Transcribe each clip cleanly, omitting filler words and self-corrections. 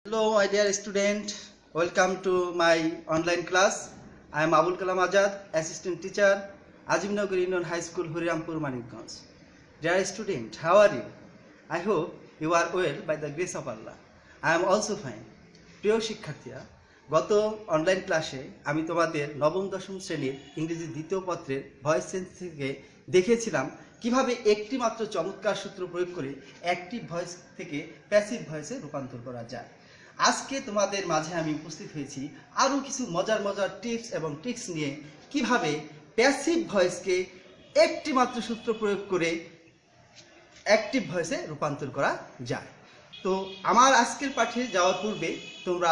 Hello, my dear student. Welcome to my online class. I am Abul Kalam Azad, assistant teacher, Azimnagar Union High School, Hurirampur, Manikganj. Dear student, how are you? I hope you are well by the grace of Allah. I am also fine. প্রিয় শিক্ষার্থীরা, গত online ক্লাসে আমি তোমাদের নবম দশম শ্রেণীর ইংরেজি দ্বিতীয় পত্রের ভয়েস চেঞ্জ থেকে দেখিয়েছিলাম কিভাবে একটি মাত্র চমৎকার সূত্র প্রয়োগ করে অ্যাক্টিভ ভয়েস থেকে প্যাসিভ ভয়েসে রূপান্তর করা যায়। আজকে তোমাদের মাঝে আমি উপস্থিত হয়েছি আরও কিছু মজার মজার টিপস এবং ট্রিক্স নিয়ে কিভাবে প্যাসিভ ভয়েসকে একটি মাত্র সূত্র প্রয়োগ করে অ্যাক্টিভ ভয়েসে রূপান্তর করা যায়। তো আমার আজকের পাঠে যাওয়ার পূর্বে তোমরা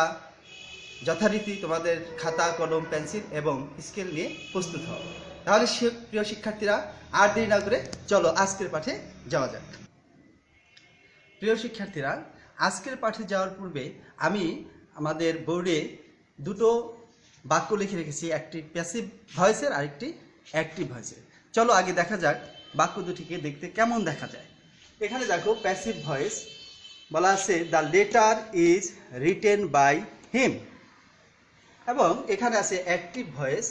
যথারীতি তোমাদের খাতা, কলম, পেন্সিল এবং স্কেল নিয়ে প্রস্তুত হও। তাহলে প্রিয় শিক্ষার্থীরা, আর দেরি না করে চলো আজকের পাঠে যাওয়া যাক। প্রিয় শিক্ষার্থীরা, আজকের পাঠে যাওয়ার পূর্বে আমি আমাদের বোর্ডে দুটো বাক্য লিখে রেখেছি, একটি প্যাসিভ ভয়েসের আর একটি অ্যাক্টিভ ভয়েসের। চলো আগে দেখা যাক বাক্য দুটিকে দেখতে কেমন দেখা যায়। এখানে দেখো প্যাসিভ ভয়েস বলা আছে the letter is written by him, এবং এখানে আছে অ্যাক্টিভ ভয়েস।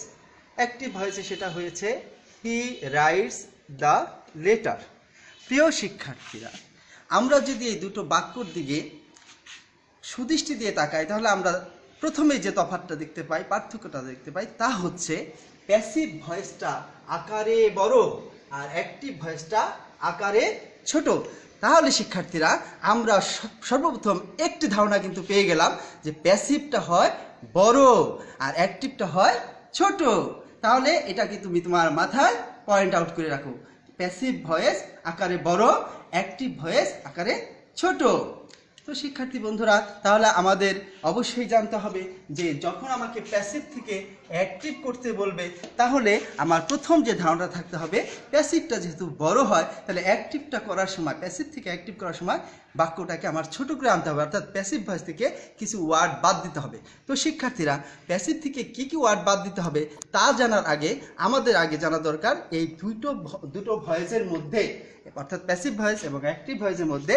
অ্যাক্টিভ ভয়েসে সেটা হয়েছে হি রাইটস দ্য লেটার। প্রিয় শিক্ষার্থীরা, আমরা যদি এই দুটো বাক্যর দিকে সুদৃষ্টি দিয়ে তাকাই তাহলে আমরা প্রথমে যে তফাৎটা দেখতে পাই, পার্থক্যটা দেখতে পাই, তা হচ্ছে প্যাসিভ ভয়েসটা আকারে বড় আর অ্যাক্টিভ ভয়েসটা আকারে ছোট। তাহলে শিক্ষার্থীরা, আমরা সর্বপ্রথম একটি ধারণা কিন্তু পেয়ে গেলাম যে প্যাসিভটা হয় বড় আর অ্যাক্টিভটা হয় ছোট। তাহলে এটা কি তুমি তোমার মাথায় পয়েন্ট আউট করে রাখো, প্যাসিভ ভয়েস আকারে বড়, অ্যাক্টিভ ভয়েস আকারে ছোট। তো শিক্ষার্থী বন্ধুরা, তাহলে আমাদের অবশ্যই জানতে হবে যে যখন আমাকে প্যাসিভ থেকে অ্যাক্টিভ করতে বলবে তাহলে আমার প্রথম যে ধারণা থাকতে হবে, প্যাসিভটা যেহেতু বড় হয় তাহলে অ্যাক্টিভটা করার সময়, প্যাসিভ থেকে অ্যাক্টিভ করার সময় বাক্যটাকে আমার ছোট করে আনতে হবে, অর্থাৎ প্যাসিভ ভয়েস থেকে কিছু ওয়ার্ড বাদ দিতে হবে। তো শিক্ষার্থীরা, প্যাসিভ থেকে কি কি ওয়ার্ড বাদ দিতে হবে তা জানার আগে আমাদের আগে জানা দরকার এই দুটো ভয়েসের মধ্যে, অর্থাৎ প্যাসিভ ভয়েস এবং অ্যাক্টিভ ভয়েসের মধ্যে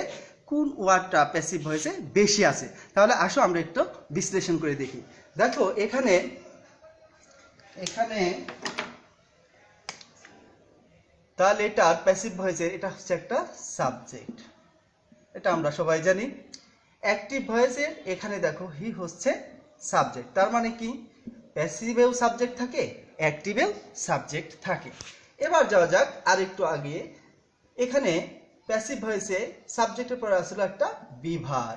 কোন ওয়ার্ডটা প্যাসিভ ভয়েসে বেশি আছে। তাহলে আসো আমরা একটু বিশ্লেষণ করে দেখি। দেখো এখানে দ্য লেটার প্যাসিভ ভয়েসের এটা হচ্ছে একটা সাবজেক্ট, এটা আমরা সবাই জানি। অ্যাক্টিভ ভয়েসের এখানে দেখো হি হচ্ছে সাবজেক্ট। তার মানে কি, প্যাসিভেও সাবজেক্ট থাকে, অ্যাক্টিভেও সাবজেক্ট থাকে। এবার যাওয়া যাক আর একটু আগে। এখানে প্যাসিভ ভয়েসে সাবজেক্টের পরে আসলে একটা বিভার,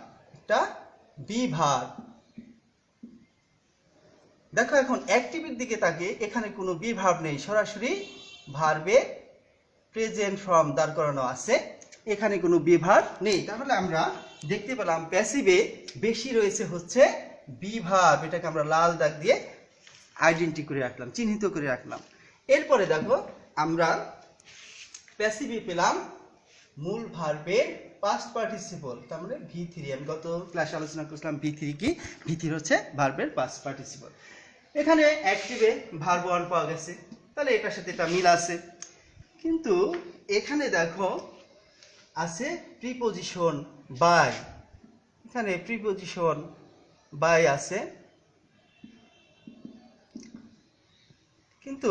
দেখো এখন অ্যাক্টিভের দিকে তাকিয়ে এখানে কোনো বিভার নেই, সরাসরি ভার্বের প্রেজেন্ট ফর্ম দাঁড় করানো আছে, এখানে কোনো বিভার নেই। তাহলে আমরা দেখতে পেলাম প্যাসিভে বেশি রয়েছে হচ্ছে বিভার, এটাকে আমরা লাল দাগ দিয়ে আইডেন্টি করে রাখলাম, চিহ্নিত করে রাখলাম। এরপরে দেখো আমরা প্যাসিভে পেলাম মূল ভার্বের পাস্ট পার্টিসিপল, তার মানে V3। আমি গত ক্লাসে আলোচনা করছিলাম V3 কি, V3 হচ্ছে ভার্বের পাস্ট পার্টিসিপল। এখানে অ্যাক্টিভে ভার্ব 1 পাওয়া গেছে, তাহলে এটার সাথে এটা মিল আছে। কিন্তু এখানে দেখো আছে প্রিপোজিশন বাই, এখানে প্রিপোজিশন বাই আছে, কিন্তু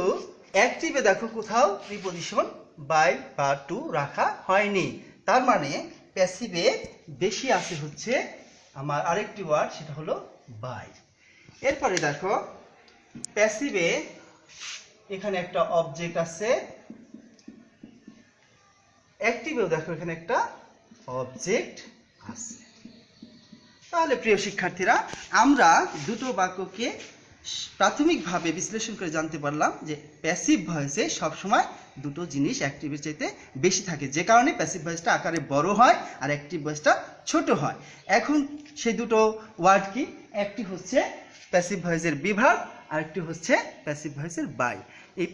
অ্যাক্টিভে দেখো কোথাও প্রিপোজিশন বাই বা টু রাখা হয়নি। তার মানে প্যাসিভে বেশি আছে হচ্ছে আমার আরেকটি ওয়ার্ড, সেটা হলো বাই। এরপরে দেখো প্যাসিভে এখানে একটা অবজেক্ট আছে, অ্যাক্টিভেও দেখো এখানে একটা অবজেক্ট আছে। তাহলে প্রিয় শিক্ষার্থীরা, আমরা দুটো বাক্যকে প্রাথমিকভাবে বিশ্লেষণ করে জানতে পারলাম যে প্যাসিভ ভয়েসে সবসময় দুটো জিনিস অ্যাক্টিভের চাইতে বেশি থাকে, যে কারণে প্যাসিভ ভয়েসটা আকারে বড় হয় আর অ্যাক্টিভ ভয়েসটা ছোট হয়। এখন সেই দুটো ওয়ার্ড কি, একটি হচ্ছে প্যাসিভ ভয়েসের বিভার্ব আর একটি হচ্ছে প্যাসিভ ভয়েসের বাই। এই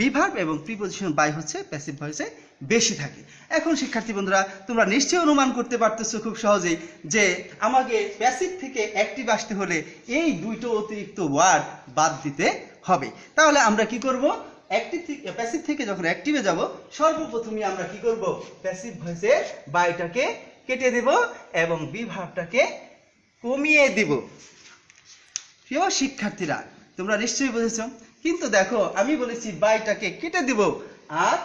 বিভার্ব এবং প্রিপোজিশন বাই হচ্ছে প্যাসিভ ভয়েসে বেশি থাকে। এখন শিক্ষার্থী বন্ধুরা, তোমরা নিশ্চয়ই অনুমান করতে পারতেছো খুব সহজেই যে আমাকে প্যাসিভ থেকে অ্যাক্টিভ আসতে হলে এই দুটো অতিরিক্ত ওয়ার্ড বাদ দিতে হবে। তাহলে আমরা কি করব, প্যাসিভ থেকে যখন অ্যাক্টিভে যাব সর্বপ্রথমে আমরা কি করব, প্যাসিভ ভয়েসের বাইটাকে কেটে দেব এবং বিভার্বটাকে কমিয়ে দিব। প্রিয় শিক্ষার্থীরা, তোমরা নিশ্চয়ই বুঝেছ। কিন্তু দেখো আমি বলেছি বাইটাকে কেটে দিব আর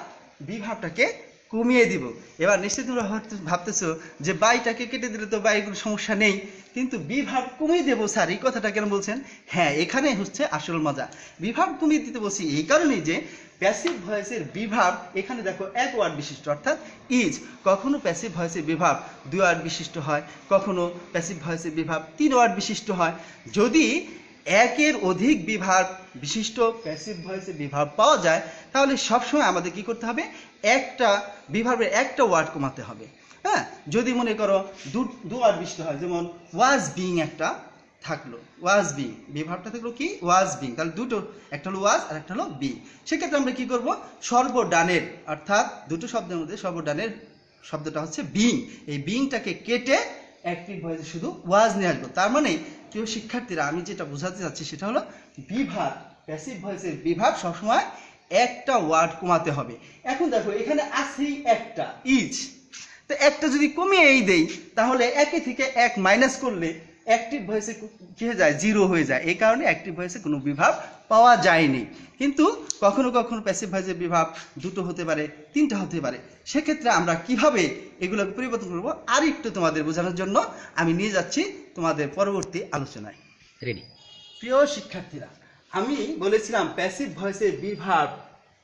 বিভাবটাকে কমিয়ে দিব। এবার নিশ্চয়ই তোমরা ভাবতেছো যে বাইটাকে কেটে দিলে তো বাই কোনো সমস্যা নেই, কিন্তু বিভাব কমিয়ে দেবো স্যার, এই কথাটা কেন বলছেন? হ্যাঁ, এখানে হচ্ছে আসল মজা। বিভাব কমিয়ে দিতে বলছি এই কারণেই যে প্যাসিভ ভয়েসের বিভাব এখানে দেখো এক ওয়ার্ড বিশিষ্ট, অর্থাৎ ইজ। কখনো প্যাসিভ ভয়েসের বিভাব 2 ওয়ার্ড বিশিষ্ট হয়, কখনো প্যাসিভ ভয়েসের বিভাব 3 ওয়ার্ড বিশিষ্ট হয়। যদি একের অধিক বিভাব বিশিষ্ট প্যাসিভ ভয়েসের বিভাব পাওয়া যায়, তাহলে সবসময় আমাদের কি করতে হবে? একটা বিভাবের একটা ওয়ার্ড কমাতে হবে। হ্যাঁ, যদি মনে করো 2 ওয়ার্ড বিশিষ্ট হয়, যেমন ওয়াজ বিং একটা থাকলো, ওয়াজ বিং বিভাবটা থাকলো কি? ওয়াজ বিং, তাহলে দুটো, একটা হলো ওয়াজ আর একটা হলো বিং। সেক্ষেত্রে আমরা কি করব? সর্বডানের, অর্থাৎ দুটো শব্দের মধ্যে সর্বডানের শব্দটা হচ্ছে বিং, এই বিংটাকে কেটে অ্যাক্টিভ ভয়েসে শুধু ওয়াজ নিয়ে আসবো। তার মানে প্রিয় শিক্ষার্থীরা, আমি যেটা বোঝাতে চাচ্ছি সেটা হলো বিভাব, প্যাসিভ ভয়েসের বিভাব সবসময় একটা ওয়ার্ড কমাতে হবে। এখন দেখো এখানে আছেই একটা ইজ, তো একটা যদি কমিয়ে এই দেই, তাহলে একে থেকে এক মাইনাস করলে অ্যাক্টিভ ভয়েসে কি হয়ে যায়? 0 হয়ে যায়। এই কারণে অ্যাক্টিভ ভয়েসে কোনো বিভাব পাওয়া যায়নি। কিন্তু কখনো কখনো প্যাসিভ ভয়েসের বিভাব 2টো হতে পারে, 3টা হতে পারে। সেক্ষেত্রে আমরা কিভাবে এগুলোকে পরিবর্তন করব আর একটু তোমাদের বোঝানোর জন্য আমি নিয়ে যাচ্ছি তোমাদের পরবর্তী আলোচনায়। রেডি? প্রিয় শিক্ষার্থীরা, আমি বলেছিলাম প্যাসিভ ভয়েসের বিভাব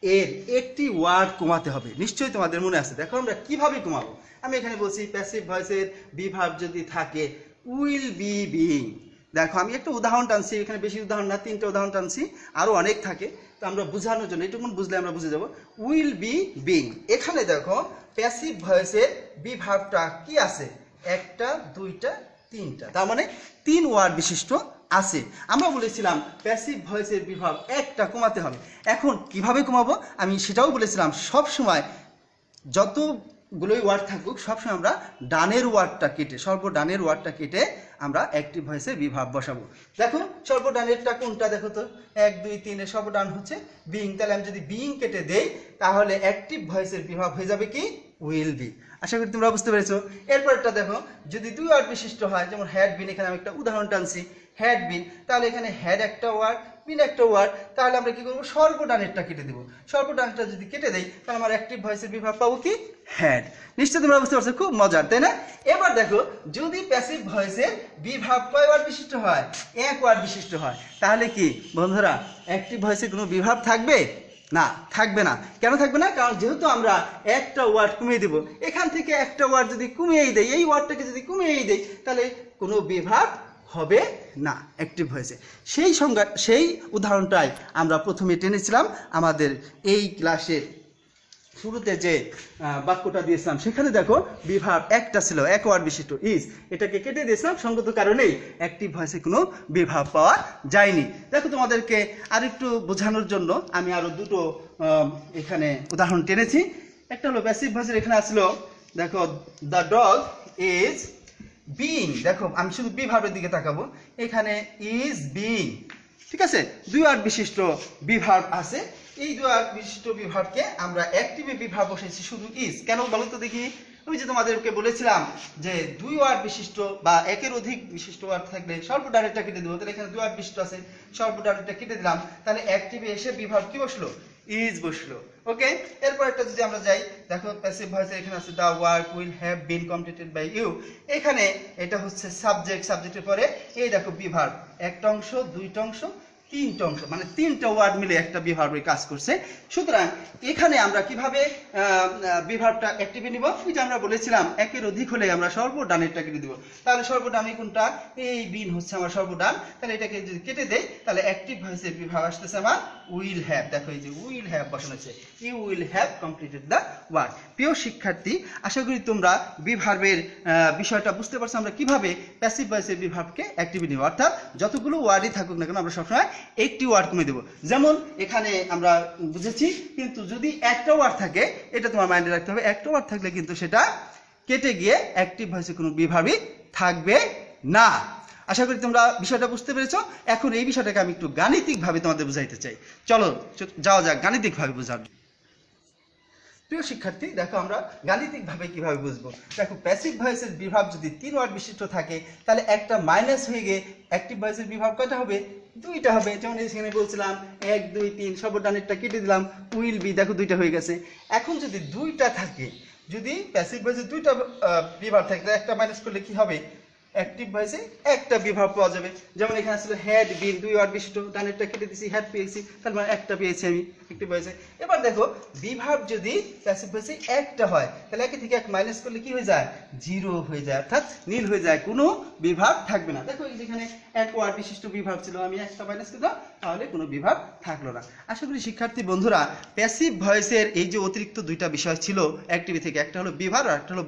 এর একটি ওয়ার্ড কমাতে হবে। নিশ্চয়ই তোমাদের মনে আছে। দেখো আমরা কিভাবে কমাবো। আমি এখানে বলছি প্যাসিভ ভয়েসের বিভাব যদি থাকে উইল বি বিং। দেখো আমি একটা উদাহরণ টানছি, এখানে বেশি উদাহরণ না, 3টা উদাহরণ টানছি, আরো অনেক থাকে, তো আমরা বোঝানোর জন্য এটুকুন বুঝলে আমরা বুঝে যাব। উইল বি বিং, এখানে দেখো প্যাসিভ ভয়েসের বিভাবটা কি আছে? একটা, 2টা, 3টা, তার মানে 3 ওয়ার্ড বিশিষ্ট আছে। আমরা বলেছিলাম প্যাসিভ ভয়েসের বিভাব একটা কমাতে হবে। এখন কিভাবে কমাবো আমি সেটাও বলেছিলাম। সব সময় যতগুলোই ওয়ার্ড থাকুক, সবসময় আমরা ডানের ওয়ার্ডটা কেটে, সর্বডানের ওয়ার্ডটা কেটে আমরা অ্যাক্টিভ ভয়েসে বিভাব বসাবো। দেখো সর্বডানেরটা কোনটা? দেখো তো 1 2 3 এর সর্বডান হচ্ছে বিং, তাহলে আমি যদি বিং কেটে দেই তাহলে অ্যাক্টিভ ভয়েসের বিভাব হয়ে যাবে কি? Will be. আশা করি তোমরা বুঝতে পেরেছো। এরপরটা দেখো যদি 2 ওয়ার্ড বিশিষ্ট হয়, যেমন হ্যাড বিন, এখানে আমি একটা উদাহরণ টানছি হ্যাড বিন, তাহলে এখানে হ্যাড একটা ওয়ার্ড, বিন একটা ওয়ার্ড, তাহলে আমরা কি করবো? সর্বডানেরটা কেটে দেবো। সর্বডানটা যদি কেটে দেই তাহলে আমার অ্যাক্টিভ ভয়েসের বিভাব পাবো কি? হ্যাড। নিশ্চয়ই তোমরা বুঝতে পারছো, খুব মজার, তাই না? এবার দেখো যদি প্যাসিভ ভয়েসের বিভাব কয় ওয়ার্ড বিশিষ্ট হয়? 1 ওয়ার্ড বিশিষ্ট হয়, তাহলে কি বন্ধুরা অ্যাক্টিভ ভয়েসে কোনো বিভাব থাকবে? না, থাকবে না। কেন থাকবে না? কারণ যেহেতু আমরা একটা ওয়ার্ড কমিয়ে দেব, এখান থেকে একটা ওয়ার্ড যদি কমিয়েই দেই, এই ওয়ার্ডটাকে যদি কমিয়েই দেই, তাহলে কোনো বিভাব হবে না অ্যাক্টিভ ভয়েসে। সেই উদাহরণটাই আমরা প্রথমে টেনেছিলাম আমাদের এই ক্লাসের শুরুতে যে বাক্যটা দিয়েছিলাম, সেখানে দেখো বিভাব একটা ছিল, 1 ওয়ার্ড বিশিষ্ট ইজ, এটাকে কেটে দিয়েছিলাম সঙ্গত কারণেই অ্যাক্টিভ ভয়েসে কোনো বিভাব পাওয়া যায়নি। দেখো তোমাদেরকে আরেকটু বোঝানোর জন্য আমি আরো 2টো এখানে উদাহরণ টেনেছি। একটা হলো প্যাসিভ ভয়েসের, এখানে আসলো দেখো দ্য ডগ ইজ বিং। দেখো আমি শুধু বিভাবের দিকে তাকাবো, এখানে ইজ বিং, ঠিক আছে? 2 ওয়ার্ড বিশিষ্ট বিভাব আছে। এই 2 ওয়ার্ড বিশিষ্ট বিভাবকে আমরা অ্যাক্টিভে বিভাব বসেছি শুধু ইজ। কেন বলো তো দেখি? ওই যে তোমাদেরকে বলেছিলাম যে 2 ওয়ার্ড বিশিষ্ট বা একের অধিক বিশিষ্ট ওয়ার্ড থাকলে সর্বডানেরটা কেটে দেবো। তাহলে এখানে 2 ওয়ার্ড বিশিষ্ট আছে, সর্বডানেরটা কেটে দিলাম, তাহলে অ্যাক্টিভে এসে বিভাব কি বসলো? ইজ বসলো। ওকে, এরপর একটা যদি আমরা যাই, দেখো প্যাসিভ ভয়েসে এখানে আছে the work will have been completed by you. এখানে এটা হচ্ছে সাবজেক্ট, সাবজেক্টের পরে এই দেখো বিভাব, একটা অংশ, 2টা অংশ, 3টা অংশ, মানে 3টা ওয়ার্ড মিলে একটা বিভাবের কাজ করছে। সুতরাং এখানে আমরা কিভাবে বিভাবটা অ্যাক্টিভে নিব? ওই যে আমরা বলেছিলাম একের অধিক হলে আমরা সর্বডানেরটা কেটে দিব। তাহলে সর্বডানে কোনটা? এই বিন হচ্ছে আমার সর্বডান, তাহলে এটাকে যদি কেটে দেই তাহলে অ্যাক্টিভ ভয়েসের বিভাব আসতেছে আমার উইল হ্যাভ। দেখো এই যে উইল হ্যাভ বসানো আছে, you will have completed the work. প্রিয় শিক্ষার্থী, আশা করি তোমরা বিভাবের বিষয়টা বুঝতে পারছো, আমরা কিভাবে প্যাসিভ ভয়েসের বিভাবকে অ্যাক্টিভে নিব। অর্থাৎ যতগুলো ওয়ার্ডই থাকুক না কেন আমরা সবসময় একটি ওয়ার্ড কমিয়ে দেবো। যেমন এখানে আমরা বুঝেছি, কিন্তু যদি একটা ওয়ার্ড থাকে, এটা তোমার মাইন্ডে রাখতে হবে, একটা ওয়ার্ড থাকলে কিন্তু সেটা কেটে গিয়ে অ্যাক্টিভ ভয়েসে কোনো বিভাবই থাকবে না। আশা করি তোমরা বিষয়টা বুঝতে পেরেছো। এখন এই বিষয়টাকে আমি একটু গাণিতিকভাবে তোমাদের বুঝাইতে চাই। চলো যাওয়া যাক গাণিতিকভাবে বোঝার। প্রিয় শিক্ষার্থী, দেখো আমরা গাণিতিকভাবে কিভাবে বুঝবো। দেখো প্যাসিভ ভয়েসের বিভাব যদি 3 ওয়ার্ড বিশিষ্ট থাকে তাহলে একটা মাইনাস হয়ে গিয়ে অ্যাক্টিভ ভয়েসের বিভাব কয়টা হবে? 2টা হবে। যেমন এখানে বলছিলাম 1 2 3 সব ডানেরটা কেটে দিলাম, উইল বি, দেখো 2টা হয়ে গেছে। এখন যদি 2টা থাকে, যদি প্যাসিভ ভয়েসের 2টা বিভাব থাকে তাহলে একটা মাইনাস করলে কি হবে? অ্যাক্টিভ ভয়েসে একটা বিভাব পাওয়া যাবে। যেমন এখানে আসলে হ্যাড বিন 2 ওয়ার্ড বিশিষ্ট, ডানেরটা কেটে দিছি, হ্যাড পেয়েছি, তার মানে একটা পেয়েছি আমি অ্যাক্টিভ ভয়েসে। এবার দেখো বিভাব যদি প্যাসিভ ভয়েসে একটা হয় তাহলে একে থেকে এক মাইনাস করলে কি হয়ে যায়? 0 হয়ে যায়, অর্থাৎ নীল হয়ে যায়, কোনো বিভাব থাকবে না। দেখো যেখানে 1 ওয়ার্ড বিশিষ্ট বিভাব ছিল, আমি একটা মাইনাস করে দাও, তাহলে কোনো বিভাব থাকলো না। আশা করি শিক্ষার্থী বন্ধুরা প্যাসিভ ভয়েসের এই যে অতিরিক্ত 2টা বিষয় ছিল অ্যাক্টিভ থেকে, একটা হলো বিভাব আর একটা হলো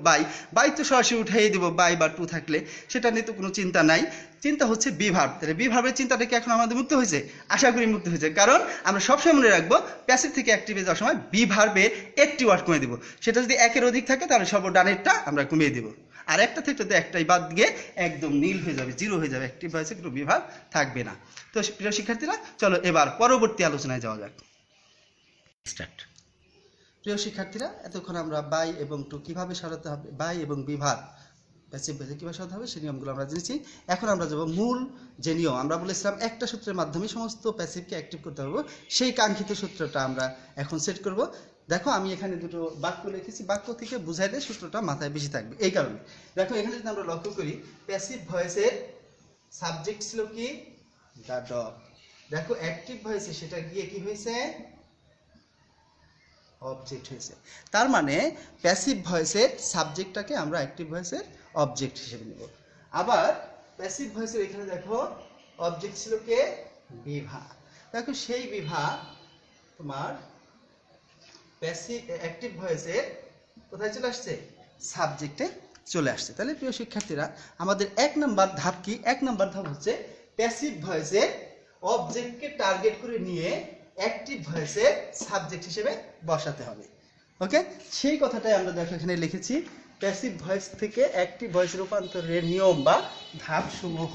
বাই তো সরাসরি উঠাই দেবো, বাই বা টু থাকলে সেটা নিয়ে তো কোনো চিন্তা নাই। চিন্তা হচ্ছে বিভাব। তাহলে বিভাবের চিন্তাটা কি এখন আমাদের মুক্ত হয়েছে? আশা করি মুক্ত হয়েছে, কারণ আমরা সবসময় মনে রাখবো প্যাসিভ থেকে অ্যাক্টিভে যাওয়ার সময় বিভাবের একটি ওয়ার্ড কমিয়ে দেবো। সেটা যদি একের অধিক থাকে তাহলে সর্ব ডানেরটা আমরা কমিয়ে দেবো, আর একটা থেকে তো একটাই বাদ দিয়ে একদম নীল হয়ে যাবে, 0 হয়ে যাবে, অ্যাক্টিভ ভয়েসে কোনো বিভাব থাকবে না। তো প্রিয় শিক্ষার্থীরা চলো এবার পরবর্তী আলোচনায় যাওয়া যাক। স্টার্ট। প্রিয় শিক্ষার্থীরা, এতক্ষণ আমরা বাই এবং টু কিভাবে সরাতে হবে, বাই এবং বিভাব প্যাসিভ ভয়েসে কিভাবে সরাতে হবে সেই নিয়মগুলো আমরা জেনেছি। এখন আমরা যাব মূল যে নিয়ম। আমরা বলেছিলাম একটা সূত্রের মাধ্যমে সমস্ত প্যাসিভকে অ্যাক্টিভ করতে হবে, সেই কাঙ্ক্ষিত সূত্রটা আমরা এখন সেট করব। দেখো আমি এখানে দুটো বাক্য লিখেছি, বাক্য থেকে বুঝাইলে সূত্রটা মাথায় বেশি থাকবে। এই কারণে দেখো এখানে যদি আমরা লক্ষ্য করি প্যাসিভ ভয়েসের সাবজেক্ট ছিল কি? The dog. দেখো অ্যাক্টিভ ভয়েসে সেটা গিয়ে কি হয়েছে? অবজেক্ট হয়েছে। তার মানে প্যাসিভ ভয়েসের সাবজেক্টটাকে আমরা অ্যাক্টিভ ভয়েসের অবজেক্ট হিসেবে নেব। আবার প্যাসিভ ভয়েসের এখানে দেখো অবজেক্ট ছিল কে? বিভা। দেখো সেই বিভা তোমার প্যাসিভ অ্যাক্টিভ ভয়েসের কোথায় চলে আসছে? সাবজেক্টে চলে আসছে। তাহলে প্রিয় শিক্ষার্থীরা আমাদের 1 নাম্বার ধাপ কি? 1 নাম্বার ধাপ হচ্ছে প্যাসিভ ভয়েসের অবজেক্টকে টার্গেট করে নিয়ে অ্যাক্টিভ ভয়েসে সাবজেক্ট হিসেবে বসাতে হবে। ওকে, সেই কথাটাই আমরা দেখো এখানে লিখেছি। প্যাসিভ ভয়েস থেকে অ্যাক্টিভ ভয়েস রূপান্তরের নিয়ম বা ধাপ সমূহ।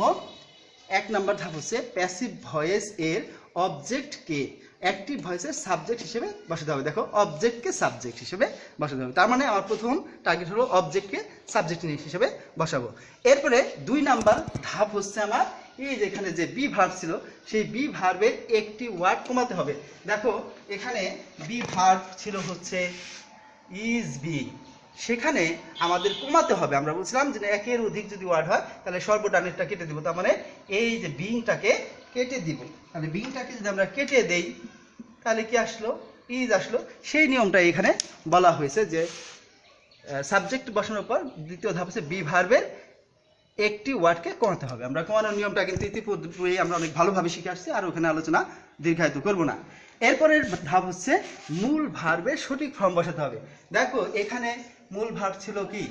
1 নাম্বার ধাপ হচ্ছে প্যাসিভ ভয়েস এর অবজেক্টকে অ্যাক্টিভ ভয়েসের সাবজেক্ট হিসেবে বসাতে হবে। দেখো অবজেক্টকে সাবজেক্ট হিসেবে বসাতে হবে, তার মানে আমার প্রথম টার্গেট হলো অবজেক্টকে সাবজেক্ট হিসেবে বসাবো। এরপরে 2 নাম্বার ধাপ হচ্ছে আমার এই যেখানে যে বি ভার্ব ছিল সেই বি ভার্বের একটি ওয়ার্ড কমাতে হবে। দেখো এখানে বি ভার্ব ছিল হচ্ছে ইজ বি, সেখানে আমাদের কমাতে হবে। আমরা বলছিলাম যে একের অধিক যদি ওয়ার্ড হয় তাহলে সর্বডানেরটা কেটে দিব, তার মানে এই যে বিংটাকে কেটে দিব। তাহলে বিংটাকে যদি আমরা কেটে দেই তাহলে কি আসলো? ইজ আসলো। সেই নিয়মটা এখানে বলা হয়েছে যে সাবজেক্ট বসানোর পর দ্বিতীয় ধাপ হচ্ছে বি ভার্বের একটি ওয়ার্ডকে কমাতে হবে। আমরা কমানোর নিয়মটা কিন্তু ইতিপূর্বে আমরা অনেক ভালোভাবে শিখে আসছি, আর ওখানে আলোচনা দীর্ঘায়িত করব না। এরপরের ধাপ হচ্ছে মূল ভার্বের সঠিক ফর্ম বসাতে হবে। দেখো এখানে মূল ভার্ব ছিল কি?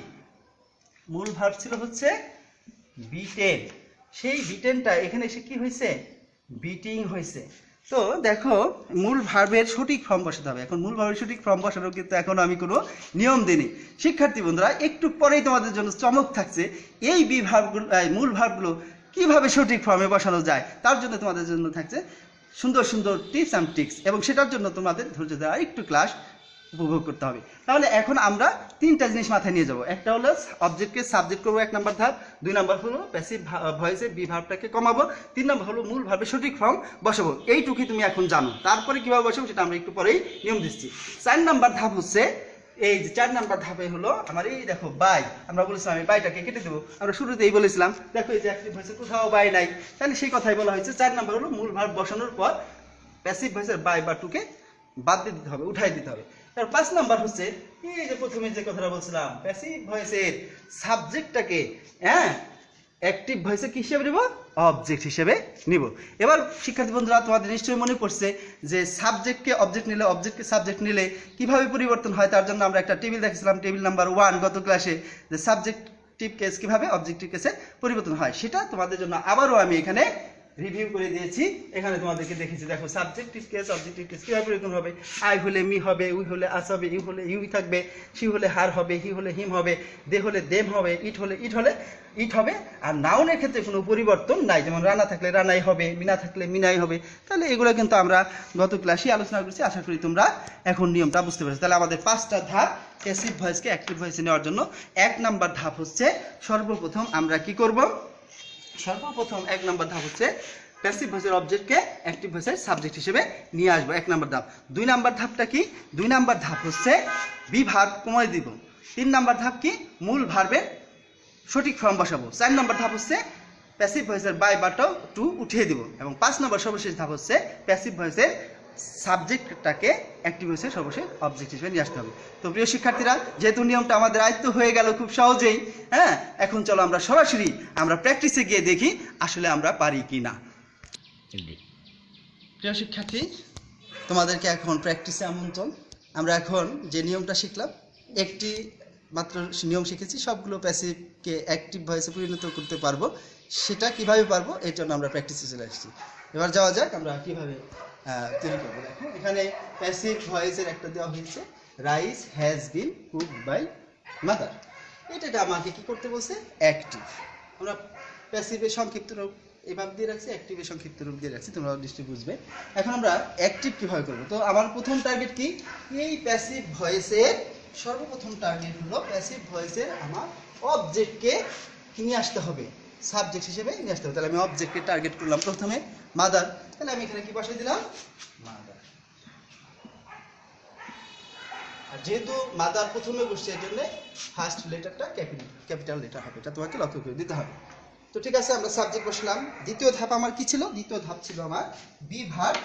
মূল ভার্ব ছিল হচ্ছে বিটেন। সেই বিটেনটা এখানে এসে কি হয়েছে? বিটিং হয়েছে। তো দেখো মূল ভার্বের সঠিক ফর্ম বসাতে হবে। এখন মূল ভার্বের সঠিক ফর্ম বসানোর কিন্তু এখন আমি কোনো নিয়ম দিইনি। শিক্ষার্থী বন্ধুরা একটু পরেই তোমাদের জন্য চমক থাকছে, এই ভার্বগুলো মূল ভার্বগুলো কিভাবে সঠিক ফর্মে বসানো যায়, তার জন্য তোমাদের জন্য থাকছে সুন্দর সুন্দর টিপস অ্যান্ড ট্রিক্স, এবং সেটার জন্য তোমাদের ধৈর্য ধরে একটু ক্লাস উপভোগ করতে হবে। তাহলে এখন আমরা 3টা জিনিস মাথায় নিয়ে যাব। একটা হলো অবজেক্টকে সাবজেক্ট করবো 1 নাম্বার ধাপ, 2 নাম্বার হলো প্যাসিভ ভয়েসে বি ভার্বটাকে কমাবো, 3 নাম্বার হলো মূল ভার্বের সঠিক ফর্ম বসাবো। এইটুকুই তুমি এখন জানো, তারপরে কিভাবে বসাবো সেটা আমরা একটু পরেই নিয়ম দিচ্ছি। 4 নাম্বার ধাপ হচ্ছে এই যে 4 নাম্বার ধাপে হলো আমার এই দেখো বাই। আমরা বলেছিলাম আমি বাইটাকে কেটে দেবো, আমরা শুরুতেই বলেছিলাম। দেখো এই যে অ্যাক্টিভ ভয়েসে কোথাও বাই নাই, তাহলে সেই কথাই বলা হয়েছে। 4 নাম্বার হলো মূল ভার্ব বসানোর পর প্যাসিভ ভয়েসের বাই বা টুকে বাদ দিয়ে দিতে হবে, উঠাই দিতে হবে। তার 5 নাম্বার হচ্ছে এই যে প্রথমে যে কথাটা বলছিলাম প্যাসিভ ভয়েসের সাবজেক্টটাকে অ্যাক্টিভ ভয়েসে কি হিসেবে নিব? অবজেক্ট হিসেবে নিব। এবার শিক্ষার্থী বন্ধুরা তোমাদের নিশ্চয়ই মনে পড়ছে যে সাবজেক্টকে অবজেক্ট নিলে, অবজেক্টকে সাবজেক্ট নিলে কিভাবে পরিবর্তন হয়, তার জন্য আমরা একটা টেবিল দেখেছিলাম, টেবিল নাম্বার 1 গত ক্লাসে, যে সাবজেক্টিভ কেস কিভাবে অবজেক্টিভ কেসে পরিবর্তন হয় সেটা তোমাদের জন্য আবারও আমি এখানে রিভিউ করে দিয়েছি। এখানে তোমাদেরকে দেখেছি, দেখো সাবজেক্টিভ কেস অবজেক্টিভ কেস কীভাবে পরিবর্তন হবে। আই হলে মি হবে, উই হলে আস হবে, ইউ হলে ইউই থাকবে, সি হলে হার হবে, হি হলে হিম হবে, দে হলে দেম হবে, ইট হলে ইট হবে। আর নাউনের ক্ষেত্রে কোনো পরিবর্তন নাই, যেমন রানা থাকলে রানাই হবে, মিনা থাকলে মিনাই হবে। তাহলে এগুলো কিন্তু আমরা গত ক্লাসে আলোচনা করেছি, আশা করি তোমরা এখন নিয়মটা বুঝতে পেরেছো। তাহলে আমাদের 5টা ধাপ প্যাসিভ ভয়েসকে অ্যাক্টিভ ভয়েসে নেওয়ার জন্য। 1 নাম্বার ধাপ হচ্ছে সর্বপ্রথম আমরা কি করব, সর্বপ্রথম 1 নাম্বার ধাপ হচ্ছে প্যাসিভ ভয়েসের অবজেক্টকে অ্যাক্টিভ ভয়েসের সাবজেক্ট হিসেবে নিয়ে আসবো, 1 নাম্বার ধাপ। 2 নাম্বার ধাপটা কি, 2 নাম্বার ধাপ হচ্ছে বি ভার্ব কমায় দিব। 3 নাম্বার ধাপ কি, মূল ভার্বের সঠিক ফর্ম বসাবো। 4 নাম্বার ধাপ হচ্ছে প্যাসিভ ভয়েসের বাই বা টু উঠিয়ে দিব। এবং 5 নাম্বার সর্বশেষ ধাপ হচ্ছে প্যাসিভ ভয়েসের সাবজেক্টটাকে অ্যাক্টিভ ভয়েসের সর্বশেষ অবজেক্ট হিসেবে নিয়ে আসতে হবে। তো প্রিয় শিক্ষার্থীরা, যেহেতু নিয়মটা আমাদের আয়ত্ত হয়ে গেল খুব সহজেই, হ্যাঁ, এখন চলো আমরা সরাসরি আমরা প্র্যাকটিসে গিয়ে দেখি আসলে আমরা পারি কি না। প্রিয় শিক্ষার্থী, তোমাদেরকে এখন প্র্যাকটিসে আমন্ত্রণ। আমরা এখন যে নিয়মটা শিখলাম, একটি মাত্র নিয়ম শিখেছি, সবগুলো প্যাসিভকে অ্যাক্টিভ ভয়েসে পরিণত করতে পারবো। সেটা কিভাবে পারবো এর জন্য আমরা প্র্যাকটিসে চলে আসছি। এবার যাওয়া যাক আমরা কিভাবে তৈরি করবো। দেখো এখানে প্যাসিভ ভয়েসের একটা দেওয়া হয়েছে, rice has been cooked by mother. এটা আমাকে কি করতে বলছে, অ্যাক্টিভ। আমরা প্যাসিভের সংক্ষিপ্ত রূপ এভাবে দিয়ে রাখছি, অ্যাক্টিভের সংক্ষিপ্ত রূপ দিয়ে রাখছি, তোমরা নিশ্চয়ই বুঝবে। এখন আমরা অ্যাক্টিভ কিভাবে করবো। তো আমার প্রথম টার্গেট কি, এই প্যাসিভ ভয়েসের সর্বপ্রথম টার্গেট হলো প্যাসিভ ভয়েসের আমার অবজেক্টকে নিয়ে আসতে হবে, সাবজেক্ট হিসেবে নিয়ে আসতে হবে। তাহলে আমি অবজেক্টকে টার্গেট করলাম প্রথমে মাদার। তাহলে আমি এখানে কি বসাই দিলাম, মাদার। আর যেহেতু মাদার প্রথমে বসছে, এর জন্য ফার্স্ট লেটারটা ক্যাপিটাল লেটার হবে, এটা তোমাকে লক্ষ্য করে দিতে হবে। তো ঠিক আছে, আমরা সাবজেক্ট বসলাম। দ্বিতীয় ধাপ আমার কি ছিল, দ্বিতীয় ধাপ ছিল আমার বি ভার্ব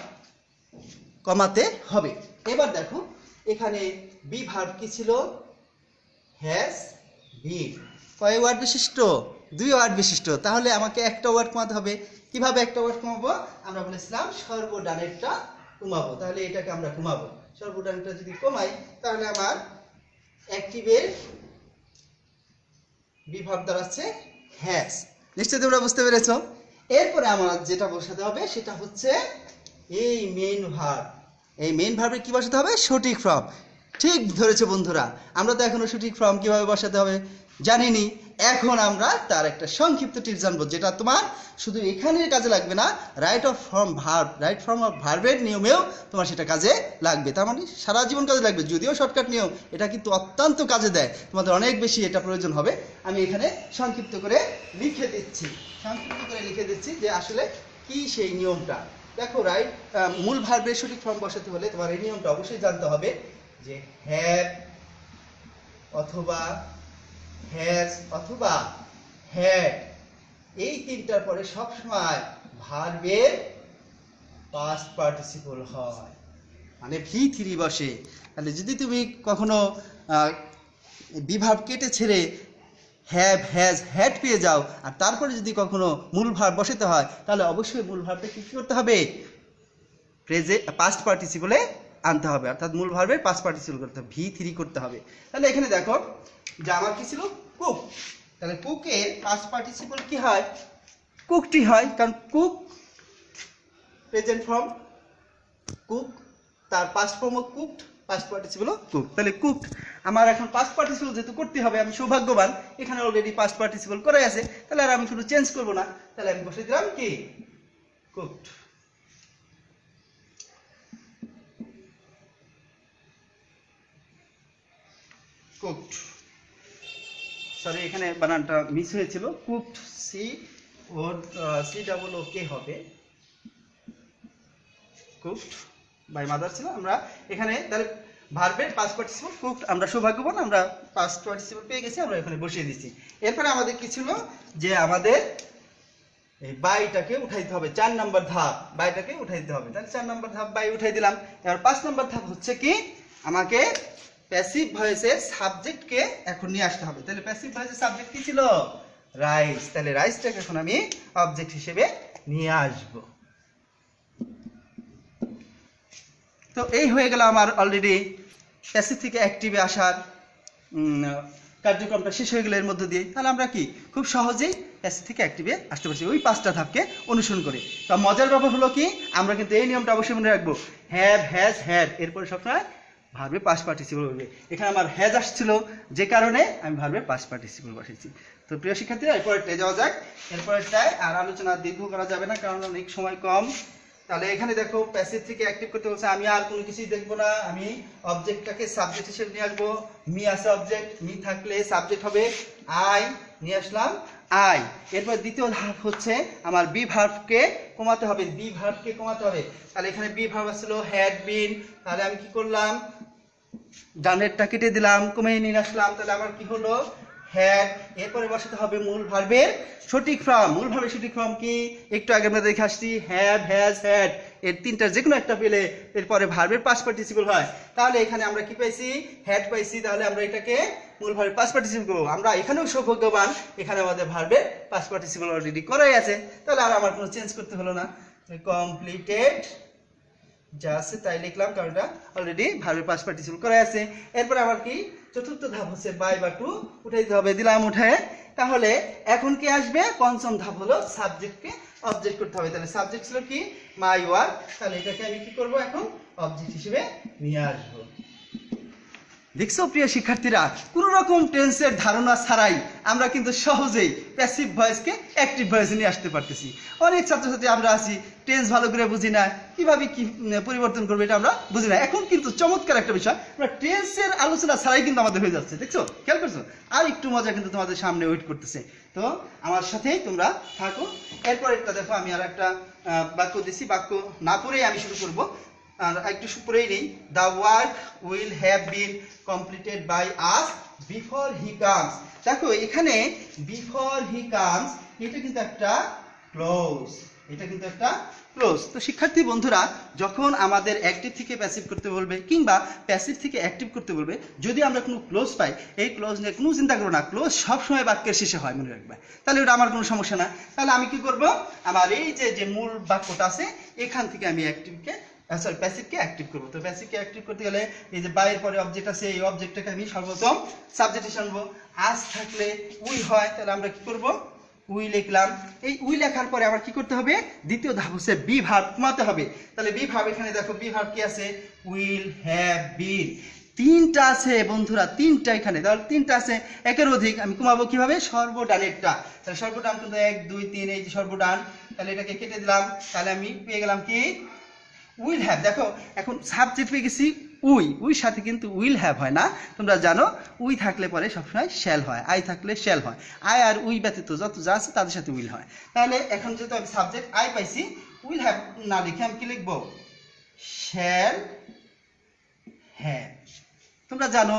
কমাতে হবে। এবার দেখো এখানে বি ভার্ব কি ছিল, হ্যাজ বিন। কয় ওয়ার্ড বিশিষ্ট, 2 ওয়ার্ড বিশিষ্ট। তাহলে আমাকে একটা ওয়ার্ড কমাতে হবে। কিভাবে একটা ওয়ার্ড কমাবো, আমরা বলেছিলাম সর্বডানেরটা কমাবো। তাহলে এটাকে আমরা কমাবো, সর্বডানেরটা যদি কমাই তাহলে আমার অ্যাক্টিভের বি ভার্ব দাঁড়াচ্ছে হ্যাজ। নিশ্চয়ই তোমরা বুঝতে পেরেছো। এরপরে আমার যেটা বসাতে হবে সেটা হচ্ছে এই মেইন ভার্ব। এই মেইন ভার্বের কি বসাতে হবে, সঠিক ফর্ম। ঠিক ধরেছো বন্ধুরা, আমরা তো এখনো সঠিক ফর্ম কিভাবে বসাতে হবে জানিনি। এখন আমরা তার একটা সংক্ষিপ্ত টিপস জানবো, যেটা তোমার শুধু এখানের কাজে লাগবে না, রাইট ফর্ম অফ ভার্বের নিয়মেও তোমার সেটা কাজে লাগবে। তার মানে সারা জীবন কাজে লাগবে। যদিও শর্টকাট নিয়ম, এটা কিন্তু অত্যন্ত কাজে দেয়, তোমাদের অনেক বেশি এটা প্রয়োজন হবে। আমি এখানে সংক্ষিপ্ত করে লিখে দিচ্ছি যে আসলে কি সেই নিয়মটা। দেখো মূল ভার্বের সঠিক ফর্ম বসাতে হলে তোমার এই নিয়মটা অবশ্যই জানতে হবে, যে হ্যাভ অথবা হ্যাজ অথবা হ্যাড, এই তিনটার পরে সবসময় ভার্বের পাস্ট পার্টিসিপল হয়, মানে V3 বসে। তাহলে যদি তুমি কখনো বি ভার্ব কেটে ছেড়ে হ্যাভ হ্যাজ হ্যাড পেয়ে যাও, আর তারপরে যদি কখনো মূল ভার্ব বসাতে হয়, তাহলে অবশ্যই মূল ভার্বটা কি করতে হবে, পাস্ট পার্টিসিপলে আনতে হবে, অর্থাৎ মূল ভার্বের পাস্ট পার্টিসিপল করতে হবে, V3 করতে হবে। তাহলে এখানে দেখো যে আমার কি ছিল, কুক। তাহলে কুকের পাস্ট পার্টিসিপল কি হয়, কুকটি হয়, কারণ কুক প্রেজেন্ট ফর্ম কুক, তার past form cooked, past participle cook. তাহলে কুকড আমার এখন পাস্ট পার্টিসিপল যেহেতু করতে হবে, আমি সৌভাগ্যবান, এখানে অলরেডি পাস্ট পার্টিসিপল করে আছে, তাহলে আর আমি শুধু চেঞ্জ করব না। তাহলে আমি বসে দিলাম কি, কুকড। কুকড, সরি এখানে বানানটা মিস হয়েছিল, কুকড COOK হবে, কুকড বাই মাদার ছিল। আমরা এখানে তাহলে ভার্বের পাস্ট পার্টিসিপল কুকড, আমরা সৌভাগ্যবান, আমরা পাস্ট পার্টিসিপল পেয়ে গেছি, আমরা এখানে বসিয়ে দিচ্ছি। এরপরে আমাদের কি ছিল, যে আমাদের এই বাইটাকে উঠাইতে হবে, 4 নম্বর ধাপ, বাইটাকে উঠাইতে হবে। তাহলে 4 নম্বর ধাপ বাই উঠাই দিলাম। এবার 5 নম্বর ধাপ হচ্ছে কি, আমাকে প্যাসিভ ভয়েসের সাবজেক্টকে এখন নিয়ে আসতে হবে। তাহলে প্যাসিভ ভয়েসের সাবজেক্ট কি ছিল, রাইস। তাহলে রাইসটাকে এখন আমি অবজেক্ট হিসেবে নিয়ে আসব। তো এই হয়ে গেল আমার অলরেডি প্যাসিভ থেকে অ্যাক্টিভে আসার কার্যক্রমটা শেষ হয়ে গেল এর মধ্যে দিয়ে। তাহলে আমরা কি খুব সহজেই প্যাসিভ থেকে অ্যাক্টিভে আসতে পারছি ওই 5টা ধাপকে অনুসরণ করে। তো মজার ব্যাপার হলো কি, আমরা কিন্তু এই নিয়মটা অবশ্যই মনে রাখবো, হ্যাভ, হ্যাজ, হ্যাড এরপরে সবসময় ভার্বের পাস্ট পার্টিসিপল বলবে। এখানে আমার হ্যাজ আসছিল যে কারণে আমি ভার্বের পাস্ট পার্টিসিপল বসেছি। তো প্রিয় শিক্ষার্থীরা, এরপরেরটায় যাওয়া যাক। এরপরেরটায় আর আলোচনা দীর্ঘ করা যাবে না, কারণ অনেক সময় কম। তাহলে এখানে দেখো প্যাসিভ থেকে অ্যাক্টিভ করতে বলছে, আমি আর কোনো কিছুই দেখবো না, আমি অবজেক্টটাকে সাবজেক্ট হিসেবে নিয়ে আসবো। মি আছে অবজেক্ট, মি থাকলে সাবজেক্ট হবে আই, নিয়ে আসলাম আই। এরপর দ্বিতীয় ধাপ হচ্ছে আমার বি ভার্বকে কমাতে হবে, বি ভার্বকে কমাতে হবে। তাহলে এখানে বি ভার্ব আসলো হ্যাড বিন, তাহলে আমি কি করলাম, ডানেরটা কেটে দিলাম, কমে নিয়ে আসলাম, তাহলে আমার কি হলো হ্যাড। এরপরে বসাতে হবে মূল ভার্বের সঠিক ফর্ম। মূল ভার্বের সঠিক ফর্ম কি, একটু আগে আমরা দেখে আসছি, হ্যাভ, হ্যাজ, হ্যাড এর তিনটার যে কোনো একটা পেলে এরপরে ভার্বের পাস্ট পার্টিসিপল হয়। তাহলে এখানে আমরা কি পাইছি, হ্যাড পাইছি, তাহলে আমরা এটাকে মূল ভার্বের পাস্ট পার্টিসিপল করবো। আমরা এখানেও সৌভাগ্যবান, এখানে আমাদের ভার্বের পাস্ট পার্টিসিপল অলরেডি করাই আছে, তাহলে আর আমার কোনো চেঞ্জ করতে হলো না। কমপ্লিটেড যা আছে তাই লিখলাম, কারণ এটা অলরেডি ভার্বের পাস্ট পার্টিসিপল করা আছে। এরপর আবার কি চতুর্থ ধাপ হচ্ছে বাই বা টু উঠাই দিতে হবে, দিলাম উঠে। তাহলে এখন কি আসবে, পঞ্চম ধাপ হলো সাবজেক্টকে অবজেক্ট করতে হবে। তাহলে সাবজেক্ট ছিল কি মাই ওয়ার্ক, তাহলে এটাকে আমি কি করব, এখন অবজেক্ট হিসেবে নিয়ে আসবো। দেখছো প্রিয় শিক্ষার্থীরা, কোন রকম টেন্সের ধারণা ছাড়াই আমরা কিন্তু সহজেই প্যাসিভ ভয়েসকে অ্যাক্টিভ ভয়েসে নিয়ে আসতে পারতেছি। অনেক ছাত্রছাত্রী আমরা আছি টেন্স ভালো করে বুঝি না, কিভাবে কি পরিবর্তন করবে এটা আমরা বুঝি না। এখন কিন্তু চমৎকার একটা বিষয়, আমরা টেন্সের আলোচনা ছাড়াই কিন্তু আমাদের হয়ে যাচ্ছে, দেখছো, খেয়াল করছো? আর একটু মজা কিন্তু তোমাদের সামনে ওয়েট করতেছে, তো আমার সাথেই তোমরা থাকো। এরপর একটা দেখো, আমি আর একটা বাক্য দিছি, বাক্য না পড়েই আমি শুরু করবো, আর একটু পরেই নেই। The work will have been completed by us before he comes. দেখো এখানে বিফোর হি কামস এটা কিন্তু একটা ক্লোজ, এটা কিন্তু একটা ক্লোজ। তো শিক্ষার্থী বন্ধুরা, যখন আমাদের অ্যাক্টিভ থেকে প্যাসিভ করতে বলবে কিংবা প্যাসিভ থেকে অ্যাক্টিভ করতে বলবে, যদি আমরা কোনো ক্লোজ পাই, এই ক্লোজ নিয়ে কোনো চিন্তা করো না, ক্লোজ সবসময় বাক্যের শেষে হয়, মনে রাখবে, তাহলে ওটা আমার কোনো সমস্যা না। তাহলে আমি কি করব, আমার এই যে মূল বাক্যটা আছে এখান থেকে আমি অ্যাক্টিভকে সরি প্যাসিভকে অ্যাক্টিভ করব। তো প্যাসিভকে অ্যাক্টিভ করতে গেলে এই যে বাইরের পরে অবজেক্ট আছে, এই অবজেক্টটাকে আমি সর্বপ্রথম সাবজেক্ট হিসেবে আনবো। আজ থাকলে উই হয়, তাহলে আমরা কি করব, উই লিখলাম। এই উই লেখার পরে আবার কি করতে হবে, দ্বিতীয় ধাপ হচ্ছে বি ভার্ব কমাতে হবে। তাহলে বি ভার্ব, এখানে দেখো বি ভার্ব কি আছে, উইল হ্যাভ বিন, তিনটা আছে বন্ধুরা, তিনটা এখানে, তাহলে তিনটা আছে, একের অধিক আমি কমাবো কিভাবে, সর্বডানেরটা। তাহলে সর্বডান কিন্তু 1 2 3, এই যে সর্বডান, তাহলে এটাকে কেটে দিলাম, তাহলে আমি পেয়ে গেলাম কি উইল হ্যাভ। দেখো এখন সাবজেক্ট পেয়ে গেছি উই, উই সাথে কিন্তু উইল হ্যাভ হয় না, তোমরা জানো উই থাকলে পরে সবসময় শ্যাল হয়, আই থাকলে শ্যাল হয়, আই আর উই ব্যতীত যত যা আছে তাদের সাথে উইল হয়। তাহলে এখন যেহেতু আমি সাবজেক্ট আই পাইছি, উইল হ্যাভ না লিখে আমি কি লিখবো, শ্যাল হ্যাভ। তোমরা জানো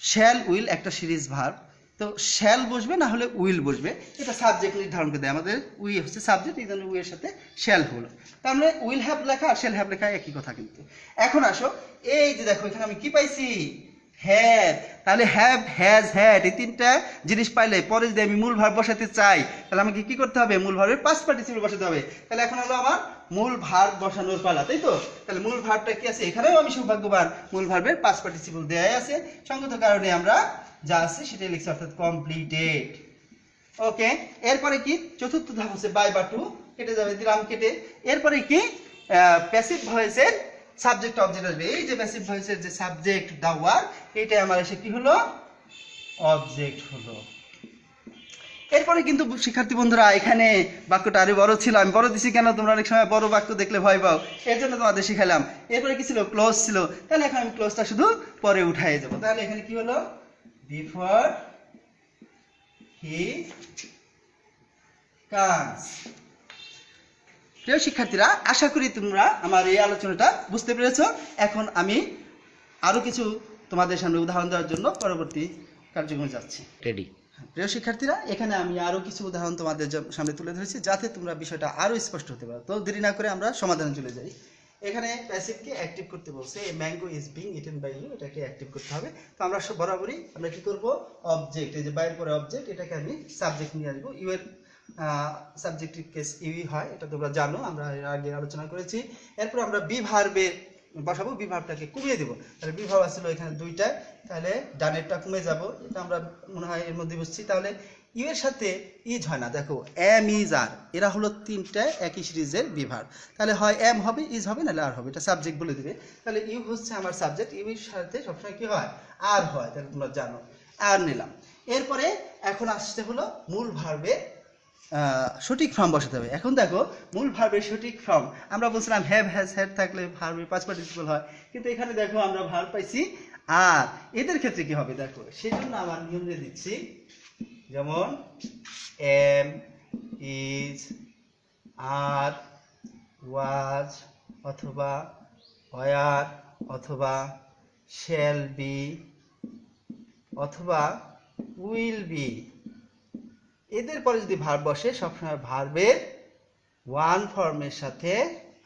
শ্যাল উইল একটা সিরিজ ভার্ব, তো শ্যাল বসবে না হলে উইল বসবে, এটা সাবজেক্ট নির্ধারণ করে দেয়, আমাদের উই হচ্ছে সাবজেক্ট, এই জন্য উই এর সাথে শ্যাল হলো। তার মানে উইল হ্যাভ লেখা আর শ্যাল হ্যাভ লেখা একই কথা কিন্তু। এখন আসো, এই যে দেখো এখানে আমি কি পাইছি, হ্যাভ। তাহলে হ্যাভ, হ্যাজ, হ্যাড এই তিনটা জিনিস পাইলে পরে যদি আমি মূল ভার্ব বসাতে চাই, তাহলে আমাকে কি করতে হবে, মূল ভার্বের পাস্ট পার্টিসিপল বসাতে হবে। তাহলে এখন হলো আমার মূল ভার্ব বসানোর পালা, তাই তো? তাহলে মূল ভার্বটা কি আছে, এখানেও আমি সৌভাগ্যবান, মূল ভার্বের পাস্ট পার্টিসিপল দেয়াই আছে, সঙ্গত কারণে আমরা যা আছে সেটাই লিখছি, অর্থাৎ কমপ্লিটেড। ওকে, এরপরে কি চতুর্থ ধাপ হচ্ছে বাই বা টু, কেটে যাবে, দিলাম কেটে। এরপরে কি প্যাসিভ ভয়েসের সাবজেক্ট অবজেক্ট আসবে, এই যে প্যাসিভ ভয়েসের যে সাবজেক্ট দা ওয়ার্ক, এটাই আমার এসে কি হলো, অবজেক্ট হলো। এরপরে কিন্তু শিক্ষার্থী বন্ধুরা, এখানে বাক্যটা আরো বড় ছিল, আমি বড় দিছি কেন, তোমরা অনেক সময় বড় বাক্য দেখলে ভয় পাও, এর জন্য তোমাদের শিখালাম। এরপরে কি ছিল, ক্লোজ ছিল, তাহলে এখন আমি ক্লোজটা শুধু পরে উঠাই যাবো। তাহলে এখানে কি হলো, বিফোর হি কামস। প্রিয় শিক্ষার্থীরা, আশা করি তোমরা আমার এই আলোচনাটা বুঝতে পেরেছো। এখন আমি আরো কিছু তোমাদের সামনে উদাহরণ দেওয়ার জন্য পরবর্তী কার্যক্রমে যাচ্ছি। রেডি। প্রিয় শিক্ষার্থীরা, এখানে আমি আরো কিছু উদাহরণ তোমাদের সামনে তুলে ধরেছি, যাতে তোমরা বিষয়টা আরো স্পষ্ট হতে পারো। তো দেরি না করে আমরা সমাধানে চলে যাই। এখানে প্যাসিভকে অ্যাক্টিভ করতে বলছে, a mango is being eaten by you, এটাকে অ্যাক্টিভ করতে হবে। তো আমরা সব বরাবরই আমরা কি করব, অবজেক্ট, এই যে বাইরের পরে অবজেক্ট, এটাকে আমি সাবজেক্ট নিয়ে আসবো। ইউ এর সাবজেক্টিভ কেস ইউই হয়, এটা তোমরা জানো, আমরা এর আগে আলোচনা করেছি। এরপর আমরা বি ভার্বের বসাবো, বি ভার্বটাকে কমিয়ে দেবো। তাহলে বি ভার্ব আসছিল এখানে দুইটা, তাহলে ডানেরটা কমে যাব, এটা আমরা মনে হয় এর মধ্যে বুঝছি। তাহলে ইউ এর সাথে ইজ হয় না, দেখো এম ইজ আর, এরা হলো তিনটা একই সিরিজের বি ভার্ব। তাহলে হয় এম হবে, ইজ হবে, নাহলে আর হবে, এটা সাবজেক্ট বলে দিবে। তাহলে ইউ হচ্ছে আমার সাবজেক্ট, ইউ এর সাথে সবসময় কি হয়, আর হয়, তাহলে তোমরা জানো, আর নিলাম। এরপরে এখন আসতে হলো মূল ভার্বের সঠিক ফর্ম বসাতে হবে। এখন দেখো মূল ভার্বের সঠিক ফর্ম, আমরা বলছিলাম হ্যাভ, হ্যাজ, হ্যাড থাকলে ভার্বের পাস্ট পার্টিসিপল হয়, কিন্তু এখানে দেখো আমরা ভার্ব পাইছি আর, এদের ক্ষেত্রে কি হবে দেখো, সেজন্য আমার নিয়ম দিয়ে দিচ্ছি। যেমন এম, ইজ, আর, ওয়াজ অথবা ওয়ার অথবা শ্যাল বি অথবা উইল বি, এদের পরে যদি ভার্ব বসে সবসময় ভার্বের ওয়ান ফর্মের সাথে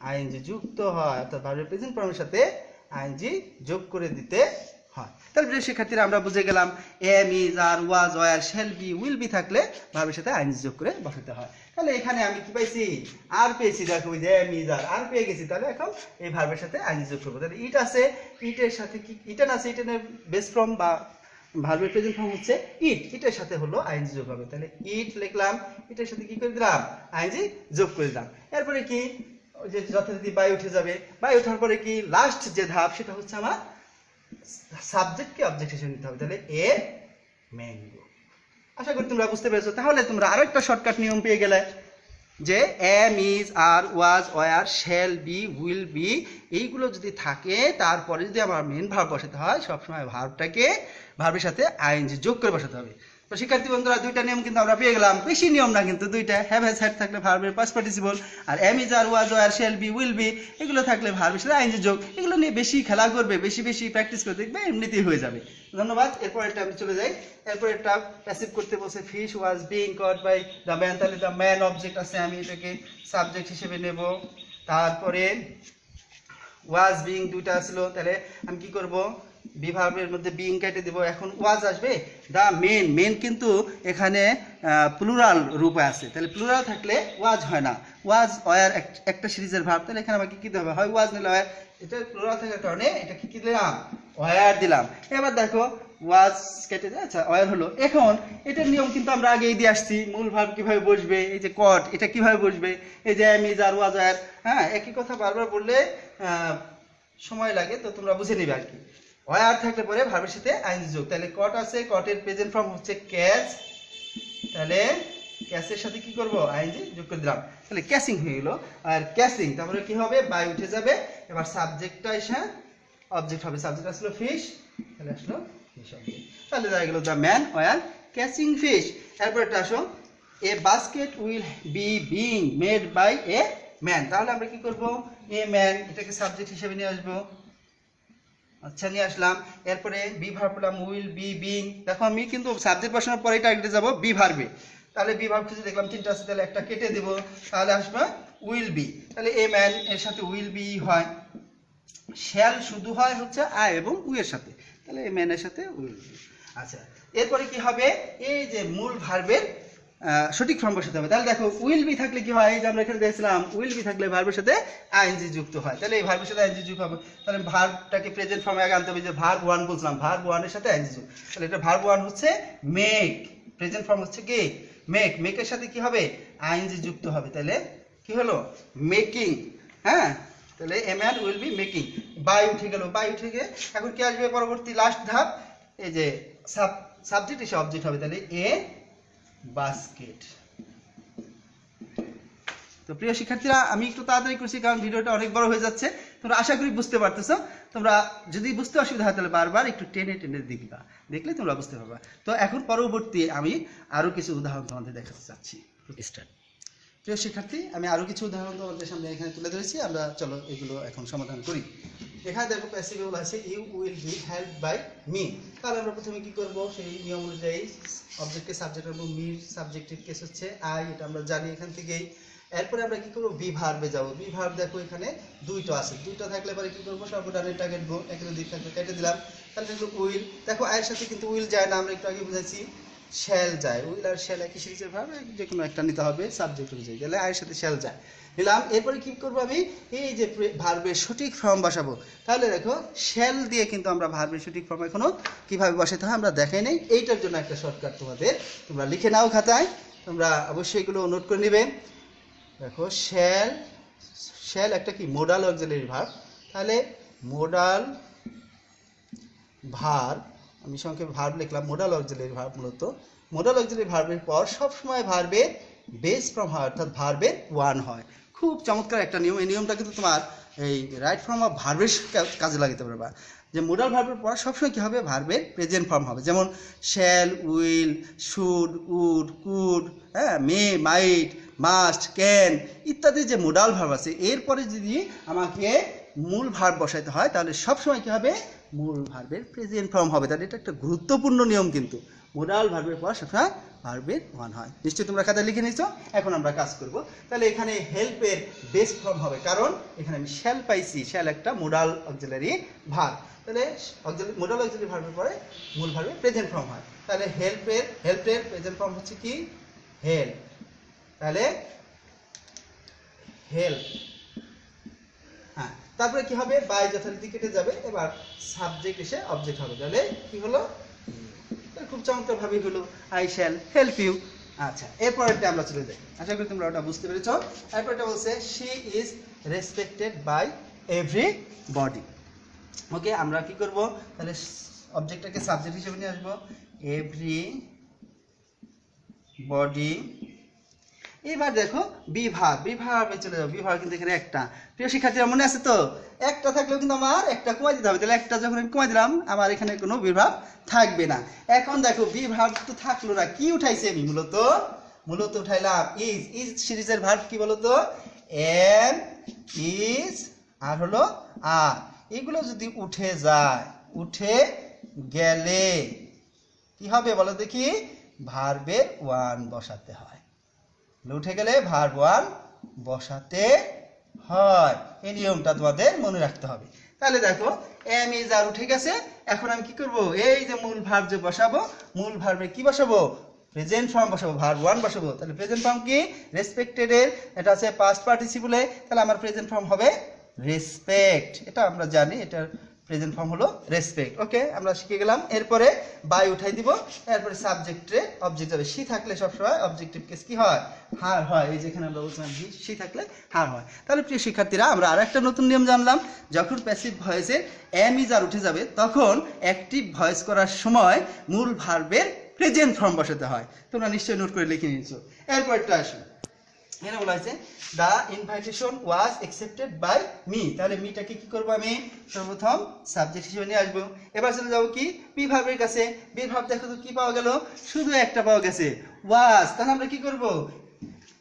আইএনজি যুক্ত হয়, অর্থাৎ ভার্বের প্রেজেন্ট ফর্মের সাথে আইএনজি যোগ করে দিতে হয়। তাহলে প্রিয় শিক্ষার্থীরা আমরা বুঝে গেলাম am, is, are, was, were, shall be, will be থাকলে ভার্বের সাথে আইএনজি যোগ করে বসাতে হয়। তাহলে এখানে আমি কি পাইছি, আর পেয়েছি, দেখো ওই যে এম, ইজ, আর পেয়ে গেছি। তাহলে এখন এই ভার্বের সাথে আইএনজি যোগ করবো। তাহলে ইট আছে, ইটের সাথে কি ইটেন আছে, ইটেনের বেস ফর্ম বা ভার্বের প্রেজেন্ট ফর্ম হচ্ছে ইট, ইটের সাথে হলো আইএনজি যোগ হবে। তাহলে ইট লিখলাম, ইটের সাথে কি করে দিলাম, আইএনজি যোগ করে দিলাম। এরপরে কি, ওই যে যথারীতি বাই উঠে যাবে, বাই ওঠার পরে কি লাস্ট যে ধাপ সেটা হচ্ছে আমার সাবজেক্টকে অবজেক্ট হিসেবে নিতে হবে। তাহলে এ ম্যাঙ্গো। আশা করি তোমরা বুঝতে পেরেছো। তাহলে তোমরা আরো একটা শর্টকাট নিয়ম পেয়ে গেলে যে am, is, are, was, were, shall be, will be, এইগুলো যদি থাকে তারপরে যদি আমার মেন ভার্ব বসাতে হয় সবসময় ভার্বটাকে ভার্বের সাথে আইএনজি যোগ করে বসাতে হবে। তো শিক্ষার্থী বন্ধুরা দুইটা নিয়ম কিন্তু আমরা পেয়ে গেলাম, বেশি নিয়ম না কিন্তু দুইটা, হ্যাভ, হ্যাজ, হ্যাড থাকলে ভার্বের পাস্ট পার্টিসিপল, আর am, is, are, was, were, shall be, will be, এগুলো থাকলে ভার্বের সাথে আইএনজি যোগ। এগুলো নিয়ে বেশি খেলা করবে, বেশি বেশি প্র্যাকটিস করে দেখবে, এমনিতেই হয়ে যাবে। ধন্যবাদ। এরপর একটা আমি চলে যাই। এরপর একটা প্যাসিভ করতে বসে, fish was being caught by the man, তাহলে দ্য ম্যান অবজেক্ট আছে, আমি এটাকে সাবজেক্ট হিসেবে নেব। তারপরে ওয়াজ বিং দুইটা আসলো, তাহলে আমি কি করব, বি ভার্বের মধ্যে বিং কেটে দেব, এখন ওয়াজ আসবে। দা মেন, মেন কিন্তু এখানে প্লুরাল রূপে আছে, তাহলে প্লুরাল থাকলে ওয়াজ হয় না, ওয়াজ ওয়ার একটা সিরিজের ভার্ব, তাহলে এখানে আমাকে কি দিতে হবে, হয় ওয়াজ নিলে ওয়ার, এটা প্লুরাল থাকার কারণে এটা কি দিলাম, ওয়ার দিলাম। এবার দেখো ওয়াজ কেটে যায়, আচ্ছা ওয়ার হলো। এখন এটার নিয়ম কিন্তু আমরা আগেই দিয়ে আসছি, মূল ভার্ব কিভাবে বসবে, এই যে কট এটা কিভাবে বসবে, এই যে am, is, are, was, were, হ্যাঁ একই কথা বারবার বললে সময় লাগে, তো তোমরা বুঝে নিবে আর কি। ওয়ার থাকলে পরে ভার্বের সাথে আইএনজি যোগ, তাহলে কট আছে, কটের প্রেজেন্ট ফর্ম হচ্ছে ক্যাচ, তাহলে ক্যাচের সাথে কি করব, আইএনজি যোগ করে দিলাম, তাহলে ক্যাচিং হয়ে গেল। আর ক্যাচিং তারপরে কি হবে, বাই উঠে যাবে, এবার সাবজেক্টটা এসে অবজেক্ট হবে, সাবজেক্ট আসলো ফিশ, তাহলে আসলো ফিশ অবজেক্ট, তাহলে দেখা গেল the man were catching fish. এরপর এটা আসো, a basket will be being made by a man, তাহলে আমরা কি করব, এ ম্যান এটাকে সাবজেক্ট হিসেবে নিয়ে আসবো, আচ্ছা নিয়ে আসলাম। এরপরে বি ভার্ব পেলাম উইল বি বিং, দেখো আমি কিন্তু সাবজেক্ট বসানোর পরে টার্গেটে যাব বি ভার্বে, তাহলে বি ভার্ব খুঁজে দেখলাম তিনটা আছে, তাহলে একটা কেটে দেব, তাহলে আসবে উইল বি, তাহলে এ ম্যান এর সাথে উইল বি হয়, শ্যাল শুধু হয় হচ্ছে আই এবং উই এর সাথে, তাহলে এ ম্যানের সাথে উইল বি। আচ্ছা এরপরে কি হবে, এই যে মূল ভার্বের সঠিক ফর্ম বসাতে হবে। তাহলে দেখো উইল বি থাকলে কি হয়, এই যে আমরা এখানে দেখছিলাম উইল বি থাকলে ভার্বের সাথে আইএনজি যুক্ত হয়, তাহলে এই ভার্বের সাথে আইএনজি যুক্ত হবে, তাহলে ভার্বটাকে প্রেজেন্ট ফর্মে আগে আনতে হবে, যে ভার্ব ওয়ান বলছিলাম, ভার্ব ওয়ানের সাথে আইএনজি যুক্ত, তাহলে এটা ভার্ব ওয়ান হচ্ছে মেক, প্রেজেন্ট ফর্ম হচ্ছে কি মেক, মেকের সাথে কি হবে, আইএনজি যুক্ত হবে, তাহলে কি হলো মেকিং, হ্যাঁ তাহলে a man will be making, by উঠে গেল, বাই উঠে গিয়ে এখন কি আসবে পরবর্তী লাস্ট ধাপ, এই যে সাবজেক্ট এসে অবজেক্ট হবে, তাহলে এ বাস্কেট। তো প্রিয় শিক্ষার্থীরা আমি একটু তাড়াতাড়ি করছি কারণ ভিডিওটা অনেক বড় হয়ে যাচ্ছে, তোমরা আশা করি বুঝতে পারতেছো। তোমরা যদি বুঝতে অসুবিধা হয় তাহলে বারবার একটু টেনে টেনে দেখবা, দেখলে তোমরা বুঝতে পারবা। তো এখন পরবর্তী আমি আরো কিছু উদাহরণ তোমাদের দেখাতে চাচ্ছি। প্রিয় শিক্ষার্থী আমি আরো কিছু উদাহরণ তোমাদের সামনে এখানে তুলে ধরেছি, আমরা চলো এগুলো এখন সমাধান করি। এখানে দেখো প্যাসিভ আছে you will be helped by me, তাহলে আমরা প্রথমে কি করব, সেই নিয়ম অনুযায়ী অবজেক্টকে সাবজেক্ট করব, মির সাবজেক্টিভ কেস হচ্ছে আই, এটা আমরা জানি এখান থেকেই। এরপরে আমরা কি করব, বি ভার্বে যাব, বি ভার্ব দেখো এখানে দুইটা আছে, দুইটা থাকলে পরে কি করব, সর্বডানেরটা কাটবো, এখানে দুই থাকলে কেটে দিলাম, তাহলে দেখো উইল, দেখো আয়ের সাথে কিন্তু উইল যায় না, আমরা একটু আগে বুঝেছি, শ্যাল যায়, উইল আর শ্যাল একই সিরিজের ভার্ব, যে কোনো একটা নিতে হবে সাবজেক্ট অনুযায়ী, তাহলে আয়ের সাথে শ্যাল যায় নিলাম। এরপরে কি করবো আমি, এই যে ভার্বের সঠিক ফর্ম বসাবো। তাহলে দেখো শ্যাল দিয়ে কিন্তু আমরা ভার্বের সঠিক ফর্ম এখনো কিভাবে বসাতে হয় আমরা দেখাই নেই। এইটার জন্য একটা শর্টকাট তোমাদের, তোমরা লিখে নাও খাতায়, তোমরা অবশ্যই এগুলো নোট করে নেবে। দেখো শ্যাল, শ্যাল একটা কি মোডাল অক্সিলারি ভার্ব, তাহলে মোডাল ভার্ব, আমি সংক্ষেপে ভার্ব লিখলাম, মোডাল অক্সিলারি ভার্ব। মূলত মোডাল অক্সিলারি ভার্বের পর সবসময় ভার্বের বেস ফর্ম হয়, অর্থাৎ ভার্বের ওয়ান হয়। খুব চমৎকার একটা নিয়ম, এই নিয়মটা কিন্তু তোমার এই রাইট ফর্ম অফ ভার্বের কাজে লাগাতে পারবা। যে মোডাল ভার্বের পর সবসময় কী হবে, ভার্বের প্রেজেন্ট ফর্ম হবে। যেমন shall, will, should, would, could, হ্যাঁ, মে, মাইট, মাস্ট, ক্যান ইত্যাদি যে মোডাল ভার্ব আছে, এরপরে যদি আমাকে মূল ভার্ব বসাইতে হয় তাহলে সবসময় কী হবে, মূল ভার্বের প্রেজেন্ট ফর্ম হবে। তাহলে এটা একটা গুরুত্বপূর্ণ নিয়ম, কিন্তু মোডাল ভার্বের পর সবসময় ভার্বের ওয়ান হয়। নিশ্চয়ই তোমরা খাতায় লিখে নিচ্ছ। এখন আমরা কাজ করব। তাহলে এখানে হেল্পের বেস ফর্ম হবে, কারণ এখানে আমি শ্যাল পাইছি, শ্যাল একটা মোডাল অক্সিলারি ভার্ব। তাহলে মোডাল অক্সিলারি ভার্বের পরে মূল ভার্বের প্রেজেন্ট ফর্ম হয়। তাহলে হেল্পের প্রেজেন্ট ফর্ম হচ্ছে কি, হেল্প। তাহলে হেল্প, হ্যাঁ, তারপরে কি হবে, বাই যথারীতি কেটে যাবে, এবার সাবজেক্ট এসে অবজেক্ট হবে। তাহলে কি হলো, খুব চমৎকার ভাবে হলো, আই শ্যাল হেল্প ইউ। আচ্ছা, এরপরটা আমরা চলে যাই, আশা করি তোমরা ওটা বুঝতে পেরেছো। এরপরটা বলছে she is respected by everybody. Okay, আমরা কি করব, তাহলে অবজেক্টটাকে সাবজেক্ট হিসেবে নিয়ে আসবো, এভরিবডি। এবার দেখো বিভার্বে চলে যাবো। বিভার্ব কিন্তু এখানে একটা, প্রিয় শিক্ষার্থীরা মনে আছে তো, একটা থাকলেও কিন্তু আমার একটা কমাই দিতে হবে। তাহলে একটা যখন আমি কমাই দিলাম, আমার এখানে কোনো বিভার্ব থাকবে না। এখন দেখো বিভার্ব তো থাকলো না, কি উঠাইছি আমি, মূলত উঠাইলাম ইজ সিরিজের ভার্ব কি বলতো, এম, ইজ আর হলো আর। এগুলো যদি উঠে যায়, উঠে গেলে কি হবে বলো দেখি, ভার্বের ওয়ান বসাতে হয়। উঠে গেলে ভার্ব ওয়ান বসাতে হয়, এই নিয়মটা তোমাদের মনে রাখতে হবে। তাহলে দেখো এম, ইজ আর উঠে গেছে। এখন আমি কি করব, এই যে মূল ভার্ব যে বসাবো, মূল ভার্বে কি বসাবো, প্রেজেন্ট ফর্ম বসাবো, ভার্ব ওয়ান বসাবো। তাহলে প্রেজেন্ট ফর্ম কি, রেসপেক্টেড এর এটা আছে পাস্ট পার্টিসিপলে, তাহলে আমার প্রেজেন্ট ফর্ম হবে রেসপেক্ট। এটা আমরা জানি, এটার প্রেজেন্ট ফর্ম হলো রেসপেক্ট। ওকে, আমরা শিখে গেলাম। এরপরে বাই উঠাই দিব, এরপরে সাবজেক্টে অবজেক্ট যাবে। সি থাকলে সবসময় অবজেক্টিভ কেস কি হয়, হার হয়। এই যেখানে আমরা বলছিলাম সি থাকলে হার হয়। তাহলে প্রিয় শিক্ষার্থীরা, আমরা আরেকটা নতুন নিয়ম জানলাম, যখন প্যাসিভ ভয়েসে এম, ইজ আর উঠে যাবে, তখন অ্যাক্টিভ ভয়েস করার সময় মূল ভার্বের প্রেজেন্ট ফর্ম বসাতে হয়। তোমরা নিশ্চয়ই নোট করে লিখে নিয়েছো। এরপরটা আসো, এখানে বলা হয়েছে the invitation was accepted by me. তাহলে মিটাকে কি করবো, আমি সর্বপ্রথম সাবজেক্ট হিসেবে নিয়ে আসবো। এবার চলে যাবো কি, বি ভার্বের কাছে। বি ভার্ব দেখো তো কি পাওয়া গেল, শুধু একটা পাওয়া গেছে, ওয়াজ। তাহলে আমরা কি করব,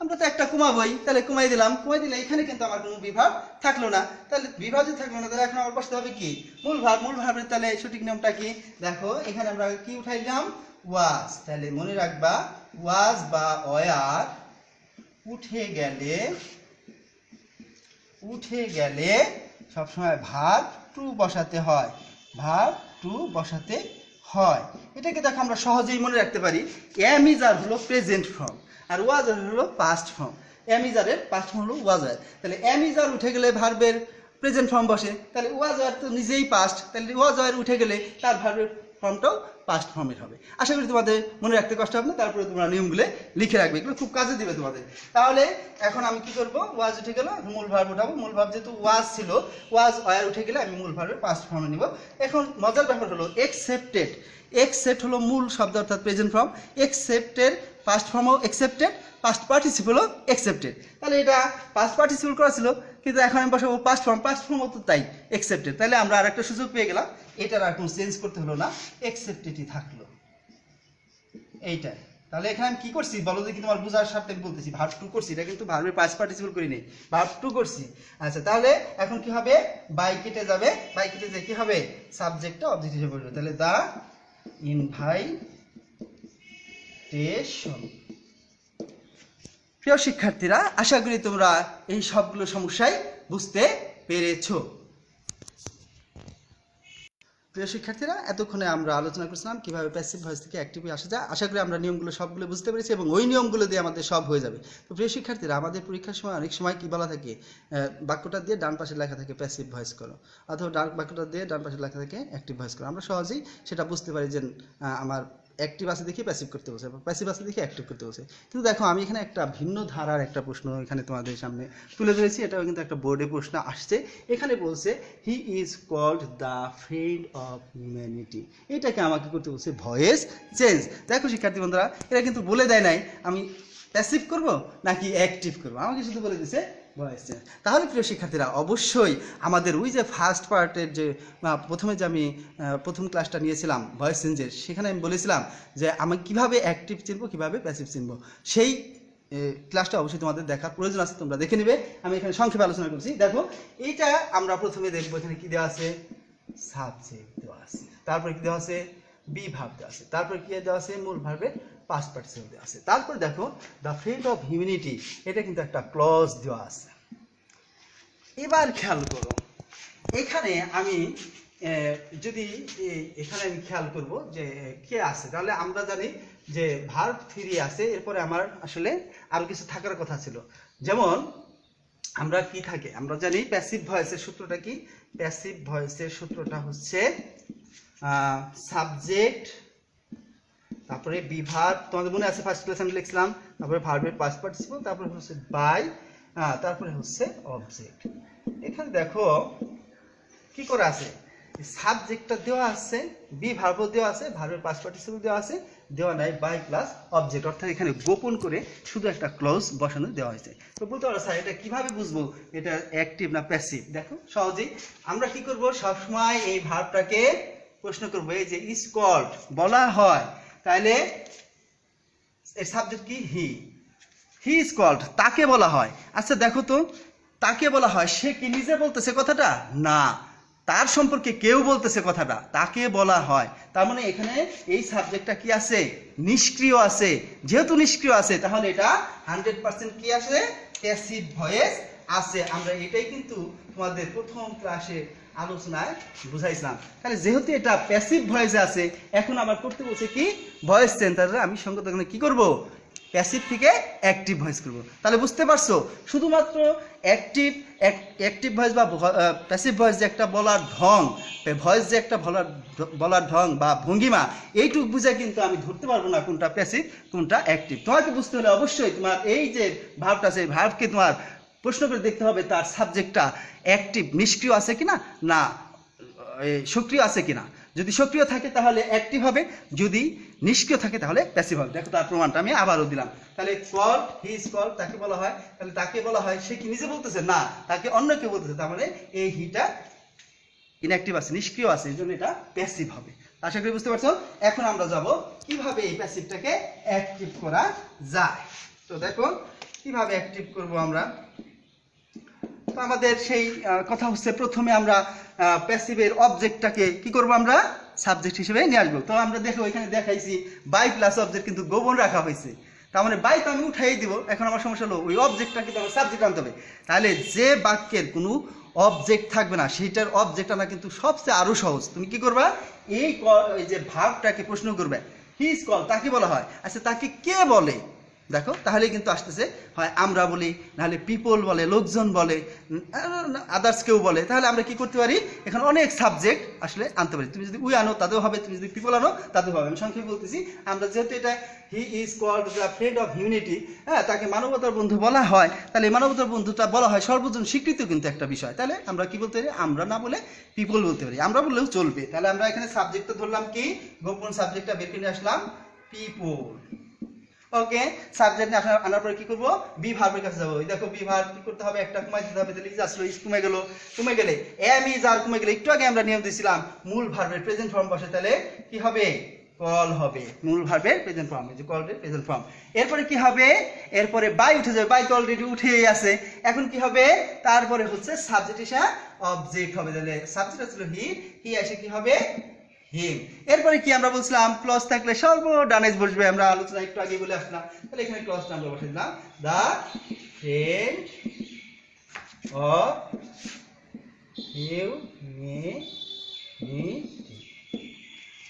আমরা তো একটা কমাবোই, তাহলে কমাই দিলাম। কমাই দিলে এখানে কিন্তু আমার কোনো বিভাগ থাকলো না। তাহলে বিভাগ যদি থাকলো না, তাহলে এখন আমার বসতে হবে কি, মূল ভার্ব। মূল ভার্বের তাহলে সঠিক নিয়মটা কি, দেখো এখানে আমরা কি উঠাইলাম, ওয়াজ। তাহলে মনে রাখবা, ওয়াজ বা ওয়ার উঠে গেলে সবসময় ভার্ব টু বসাতে হয়, ভার্ব টু বসাতে হয়। এটাকে দেখো আমরা সহজেই মনে রাখতে পারি। এম, ইজ আর হলো প্রেজেন্ট ফর্ম, আর ওয়াজ আর হলো পাস্ট ফর্ম। এম, ইজ আরের পাস্ট ফর্ম হলো ওয়াজ আর। তাহলে এম, ইজ আর উঠে গেলে ভার্বের প্রেজেন্ট ফর্ম বসে, তাহলে ওয়াজ আর তো নিজেই পাস্ট, তাহলে ওয়াজ আর উঠে গেলে তার ভার্বের ফর্মটাও পাস্ট ফর্মের হবে। আশা করি তোমাদের মনে রাখতে কষ্ট হবে না, তারপরে তোমরা নিয়মগুলো লিখে রাখবে, এগুলো খুব কাজে দিবে তোমাদের। তাহলে এখন আমি কি করব, ওয়াজ উঠে গেল, মূল ভার্ব উঠাবো। মূল ভার্ব যেহেতু ওয়াজ ছিল, ওয়াজ ওয়ার উঠে গেলে আমি মূল ভার্বের পাস্ট ফর্মে নিব। এখন মজার ব্যাপার হলো এক্সেপ্টেড। এক্সেপ্ট হলো মূল শব্দ অর্থাৎ প্রেজেন্ট ফর্ম, এক্সেপ্টের পাস্ট ফর্মও এক্সেপ্টেড, পাস্ট পার্টিসিপলও এক্সেপ্টেড। তাহলে এটা পাস্ট পার্টিসিপল করা ছিল, কিন্তু এখন আমি বসাবো পাস্ট ফর্ম, পাস্ট ফর্ম তো তাই এক্সেপ্টেড। তাহলে আমরা আরেকটা সুযোগ পেয়ে গেলাম, এটার আর কোনো চেঞ্জ করতে হলো না, এক্সেপ্টেডই থাকলো এইটাই। তাহলে এখানে আমি কি করছি বলো দেখি, তোমার বোঝার স্বার্থে বলতেছি, ভার্ব টু করছি, এটা কিন্তু ভার্বের পাস্ট পার্টিসিপল করি নেই, ভার্ব টু করছি। আচ্ছা, তাহলে এখন কি হবে, বাই কেটে যাবে, বাই কেটে যে কি হবে, সাবজেক্টটা অবজেক্ট হিসেবে বলবে। তাহলে দা ইনভাইটেশন। প্রিয় শিক্ষার্থীরা, আশা করি তোমরা এই সবগুলো সমস্যাই বুঝতে পেরেছো। প্রিয় শিক্ষার্থীরা, এতক্ষণে আমরা আলোচনা করছিলাম কিভাবে প্যাসিভ ভয়েস থেকে অ্যাক্টিভে আসা যায়। আশা করি আমরা নিয়মগুলো সবগুলো বুঝতে পেরেছি এবং ওই নিয়মগুলো দিয়ে আমাদের সব হয়ে যাবে। তো প্রিয় শিক্ষার্থীরা, আমাদের পরীক্ষার সময় অনেক সময় কি বলা থাকে, বাক্যটা দিয়ে ডান পাশে লেখা থাকে প্যাসিভ ভয়েস করো, অথবা বাক্যটা দিয়ে ডান পাশে লেখা থাকে অ্যাক্টিভ ভয়েস করো। আমরা সহজেই সেটা বুঝতে পারি যে আমার অ্যাক্টিভ আছে দেখে প্যাসিভ করতে বলছে, প্যাসিভ আছে দেখে অ্যাক্টিভ করতে বলছে। কিন্তু দেখো, আমি এখানে একটা ভিন্ন ধারার একটা প্রশ্ন এখানে তোমাদের সামনে তুলে ধরেছি। এটাও কিন্তু একটা বোর্ডে প্রশ্ন আসছে। এখানে বলছে he is called the friend of humanity. এটাকে আমাকে করতে বলছে ভয়েস চেঞ্জ। দেখো শিক্ষার্থী বন্ধুরা, এটা কিন্তু বলে দেয় নাই আমি প্যাসিভ করব নাকি অ্যাক্টিভ করব, আমাকে শুধু বলে দিছে ভয়েস চেঞ্জ। তাহলে প্রিয় শিক্ষার্থীরা, অবশ্যই আমাদের ওই যে ফার্স্ট পার্টের যে প্রথমে যে আমি প্রথম ক্লাসটা নিয়েছিলাম ভয়েস চেঞ্জের, সেখানে আমি বলেছিলাম যে আমি কিভাবে অ্যাক্টিভ চিনবো, কিভাবে প্যাসিভ চিনবো, সেই ক্লাসটা অবশ্যই তোমাদের দেখার প্রয়োজন আছে, তোমরা দেখে নিবে। আমি এখানে সংক্ষেপে আলোচনা করছি। দেখো, এইটা আমরা প্রথমে দেখবো এখানে কি দেওয়া আছে, সাবজেক্ট দেওয়া আছে, তারপরে কি দেওয়া আছে, বি ভার্ব দেওয়া আছে, তারপরে কি দেওয়া আছে, মূল ভার্বের পাস্ট পার্টিসিপল দেওয়া আছে। তারপর দেখো দ্য ফ্রেন্ড অফ হিউম্যানিটি, এটা কিন্তু একটা ক্লজ দেওয়া আছে। এবার খেয়াল করো, এখানে আমি যদি এখানে আমি খেয়াল করব যে কে আছে, তাহলে আমরা জানি যে ভার্ব 3 আছে, এরপরে আমার আসলে আরো কিছু থাকার কথা ছিল। যেমন আমরা কি থাকে, আমরা জানি প্যাসিভ ভয়েসের সূত্রটা কি, প্যাসিভ ভয়েসের সূত্রটা হচ্ছে সাবজেক্ট, তারপরে বি ভার্ব, তোমাদের মনে আছে ফার্স্ট ক্লাসে আমি লিখছিলাম, তারপরে ভার্বের পাস্ট পার্টিসিপল, তারপরে হচ্ছে বাই, তারপরে হচ্ছে অবজেক্ট। এখানে দেখো কি করে আছে, সাবজেক্টটা দেওয়া আছে, বি ভার্ব দেওয়া আছে, ভার্বের পাস্ট পার্টিসিপল দেওয়া আছে, দেওয়া নাই বাই প্লাস অবজেক্ট, অর্থাৎ এখানে গোপন করে শুধু একটা ক্লজ বসানো দেওয়া হয়েছে। তো বলতে পারো স্যার এটা কিভাবে বুঝবো এটা অ্যাক্টিভ না প্যাসিভ? দেখো সহজেই আমরা কি করব, সবসময় এই ভার্বটাকে প্রশ্ন করবো, এই যে ইজ কল্ড বলা হয়, তাহলে এর সাবজেক্ট কি, হি, হি ইজ কল্ড, তাকে বলা হয়। আচ্ছা দেখো তো, তাকে বলা হয়, সে কি নিজে বলতেছে কথাটা? না, তার সম্পর্কে কেউ বলতেছে কথাটা, তাকে বলা হয়। তার মানে এখানে এই সাবজেক্টটা কি আছে, নিষ্ক্রিয় আছে। যেহেতু নিষ্ক্রিয় আছে, তাহলে এটা 100% কি আছে, প্যাসিভ ভয়েস আছে। আমরা এটাই কিন্তু তোমাদের প্রথম ক্লাসে আলোচনায় বুঝাইছিলাম। তাহলে যেহেতু এটা প্যাসিভ ভয়েসে আছে, এখন আমার করতে বলছে কি, ভয়েস চেঞ্জ। তাহলে আমি সঙ্গে এখানে কি করব, প্যাসিভ থেকে অ্যাক্টিভ ভয়েস করব। তাহলে বুঝতে পারছো, শুধুমাত্র অ্যাক্টিভ ভয়েস বা প্যাসিভ ভয়েস যে একটা বলার ঢং, ভয়েস যে একটা বলার ঢং বা ভঙ্গিমা, এইটুকু বুঝে কিন্তু আমি ধরতে পারবো না কোনটা প্যাসিভ কোনটা অ্যাক্টিভ। তোমাকে বুঝতে হলে অবশ্যই তোমার এই যে ভার্বটা আছে, এই ভার্বকে তোমার প্রশ্ন করে দেখতে হবে তার সাবজেক্টটা অ্যাক্টিভ, নিষ্ক্রিয় আছে কিনা, না সক্রিয় আছে কিনা। যদি সক্রিয় থাকে তাহলে অ্যাক্টিভ হবে, যদি নিষ্ক্রিয় থাকে তাহলে প্যাসিভ হবে। দেখো তার প্রমাণটা আমি আবারও দিলাম। তাহলে কল্ড, হি ইজ কল্ড, তাকে বলা হয়, তাহলে তাকে বলা হয়, সে কি নিজে বলতেছে? না, তাকে অন্য কেউ বলতেছে। তার মানে এই হিটা ইনঅ্যাক্টিভ আছে, নিষ্ক্রিয় আছে, এই জন্য এটা প্যাসিভ হবে। আশা করি বুঝতে পারছো। এখন আমরা যাব কিভাবে এই প্যাসিভটাকে অ্যাক্টিভ করা যায়। তো দেখো কিভাবে অ্যাক্টিভ করব আমরা। তো আমাদের সেই কথা হচ্ছে, প্রথমে আমরা প্যাসিভের অবজেক্টটাকে কি করব, আমরা সাবজেক্ট হিসেবে নিয়ে আসবো। তো আমরা দেখো এখানে দেখাইছি বাই প্লাস অবজেক্ট কিন্তু গোপন রাখা হয়েছে। তার মানে বাই তো আমি উঠাই দিব, এখন আমার সমস্যা হলো ওই অবজেক্টটা কিন্তু আমার সাবজেক্ট আনতে হবে। তাহলে যে বাক্যের কোনো অবজেক্ট থাকবে না, সেইটার অবজেক্ট আনা কিন্তু সবচেয়ে আরো সহজ। তুমি কি করবা, এই যে ভার্বটাকে প্রশ্ন করবে, হি ইজ কল্ড, তাকে বলা হয়। আচ্ছা তাকে কে বলে, দেখো তাহলে কিন্তু আসতেছে, হয় আমরা বলি, নাহলে পিপল বলে, লোকজন বলে, আদার্স কেউ বলে। তাহলে আমরা কি করতে পারি, এখানে অনেক সাবজেক্ট আসলে আনতে পারি। তুমি যদি উই আনো তাতেও হবে, তুমি যদি পিপল আনো তাতেও হবে। আমি সংক্ষেপে বলতেছি, আমরা যেহেতু এটা he is called the friend of humanity, হ্যাঁ, তাকে মানবতার বন্ধু বলা হয়, তাহলে মানবতার বন্ধুটা বলা হয় সর্বজন স্বীকৃত কিন্তু একটা বিষয়। তাহলে আমরা কি বলতে পারি, আমরা না বলে পিপল বলতে পারি, আমরা বললেও চলবে। তাহলে আমরা এখানে সাবজেক্টটা ধরলাম কি, গোপন সাবজেক্টটা বের করে আসলাম পিপল। ওকে, সাবজেক্ট আনার পরে কি করব, বি ভার্বের কাছে যাবো। দেখো বি ভার্ব কি করতে হবে, একটা কমাই দিতে হবে। তাহলে ইজ আসলো, ইজ কমে গেল, কমে গেলে এম ইজ আর কমে গেলে, একটু আগে আমরা নিয়ম দিয়েছিলাম মূল ভার্বের প্রেজেন্ট ফর্ম বসে, তাহলে কি হবে, কল হবে। মূল ভার্বের প্রেজেন্ট ফর্ম, এই যে কল এর প্রেজেন্ট ফর্ম। এরপরে কি হবে, এরপরে বাই উঠে যাবে, বাই তো অলরেডি উঠেই আছে। এখন কি হবে, তারপরে হচ্ছে সাবজেক্ট এসে অবজেক্ট হবে। তাহলে সাবজেক্ট ছিল হি, হি এসে কি হবে, হিম। এরপরে কি আমরা বলছিলাম, ক্লজ থাকলে সর্বডানে বসবে, আমরা আলোচনা একটু আগে বলে আসলাম। তাহলে এখানে ক্লজটা আমরা বসে দিলাম, দা ফ্রেন্ড অফ হিউম্যানিটি।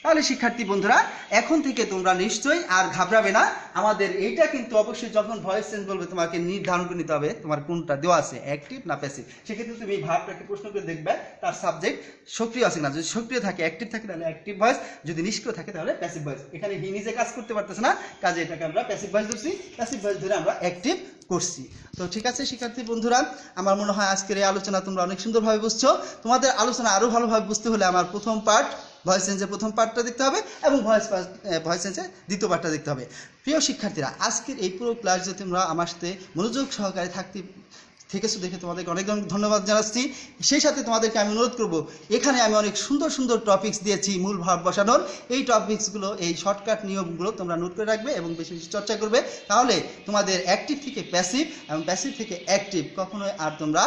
তাহলে শিক্ষার্থী বন্ধুরা, এখন থেকে তোমরা নিশ্চয়ই আর ঘাবড়াবে না। আমাদের এইটা কিন্তু অবশ্যই যখন ভয়েস চেঞ্জ বলবে তোমাকে নির্ধারণ করে নিতে হবে তোমার কোনটা দেওয়া আছে, অ্যাক্টিভ না প্যাসিভ। সেক্ষেত্রে তুমি এই ভার্বটাকে প্রশ্ন করে দেখবে তার সাবজেক্ট সক্রিয় আছে না। যদি সক্রিয় থাকে, অ্যাক্টিভ থাকে, তাহলে অ্যাক্টিভ ভয়েস, যদি নিষ্ক্রিয় থাকে তাহলে প্যাসিভ ভয়েস। এখানে হি নিজে কাজ করতে পারতেছে না, কাজে এটাকে আমরা প্যাসিভ ভয়েস ধরছি, প্যাসিভ ভয়েস ধরে আমরা অ্যাক্টিভ করছি। তো ঠিক আছে শিক্ষার্থী বন্ধুরা, আমার মনে হয় আজকের এই আলোচনা তোমরা অনেক সুন্দরভাবে বুঝছো। তোমাদের আলোচনা আরো ভালোভাবে বুঝতে হলে আমার প্রথম পার্ট ভয়েস চেঞ্জের প্রথম পার্টটা দেখতে হবে এবং ভয়েস চেঞ্জের দ্বিতীয় পার্টটা দেখতে হবে। প্রিয় শিক্ষার্থীরা, আজকের এই পুরো ক্লাস যদি তোমরা আমার সাথে মনোযোগ সহকারে থেকেছো দেখে তোমাদেরকে অনেক অনেক ধন্যবাদ জানাচ্ছি। সেই সাথে তোমাদেরকে আমি অনুরোধ করব, এখানে আমি অনেক সুন্দর সুন্দর টপিকস দিয়েছি মূল ভাব বসানোর। এই টপিকসগুলো, এই শর্টকাট নিয়মগুলো তোমরা নোট করে রাখবে এবং বেশি বেশি চর্চা করবে। তাহলে তোমাদের অ্যাক্টিভ থেকে প্যাসিভ এবং প্যাসিভ থেকে অ্যাক্টিভ কখনোই আর তোমরা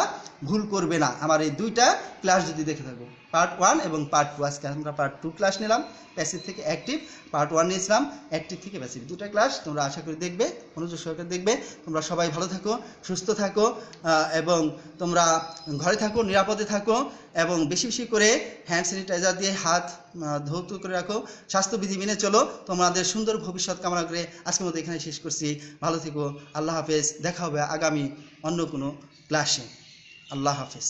ভুল করবে না আমার এই দুইটা ক্লাস যদি দেখে থাকো, পার্ট 1 এবং পার্ট 2। আজকে আমরা পার্ট 2 ক্লাস নিলাম, প্যাসিভ থেকে অ্যাক্টিভ। পার্ট 1 নিয়েছিলাম অ্যাক্টিভ থেকে প্যাসিভ। দুটো ক্লাস তোমরা আশা করি দেখবে, মনোযোগ সহকারে দেখবে। তোমরা সবাই ভালো থাকো, সুস্থ থাকো এবং তোমরা ঘরে থাকো, নিরাপদে থাকো এবং বেশি বেশি করে হ্যান্ড স্যানিটাইজার দিয়ে হাত ধৌত করে রাখো, স্বাস্থ্যবিধি মেনে চলো। তোমাদের সুন্দর ভবিষ্যৎ কামনা করে আজকের মতো এখানে শেষ করছি। ভালো থেকো, আল্লাহ হাফেজ। দেখা হবে আগামী অন্য কোনো ক্লাসে। আল্লাহ হাফেজ।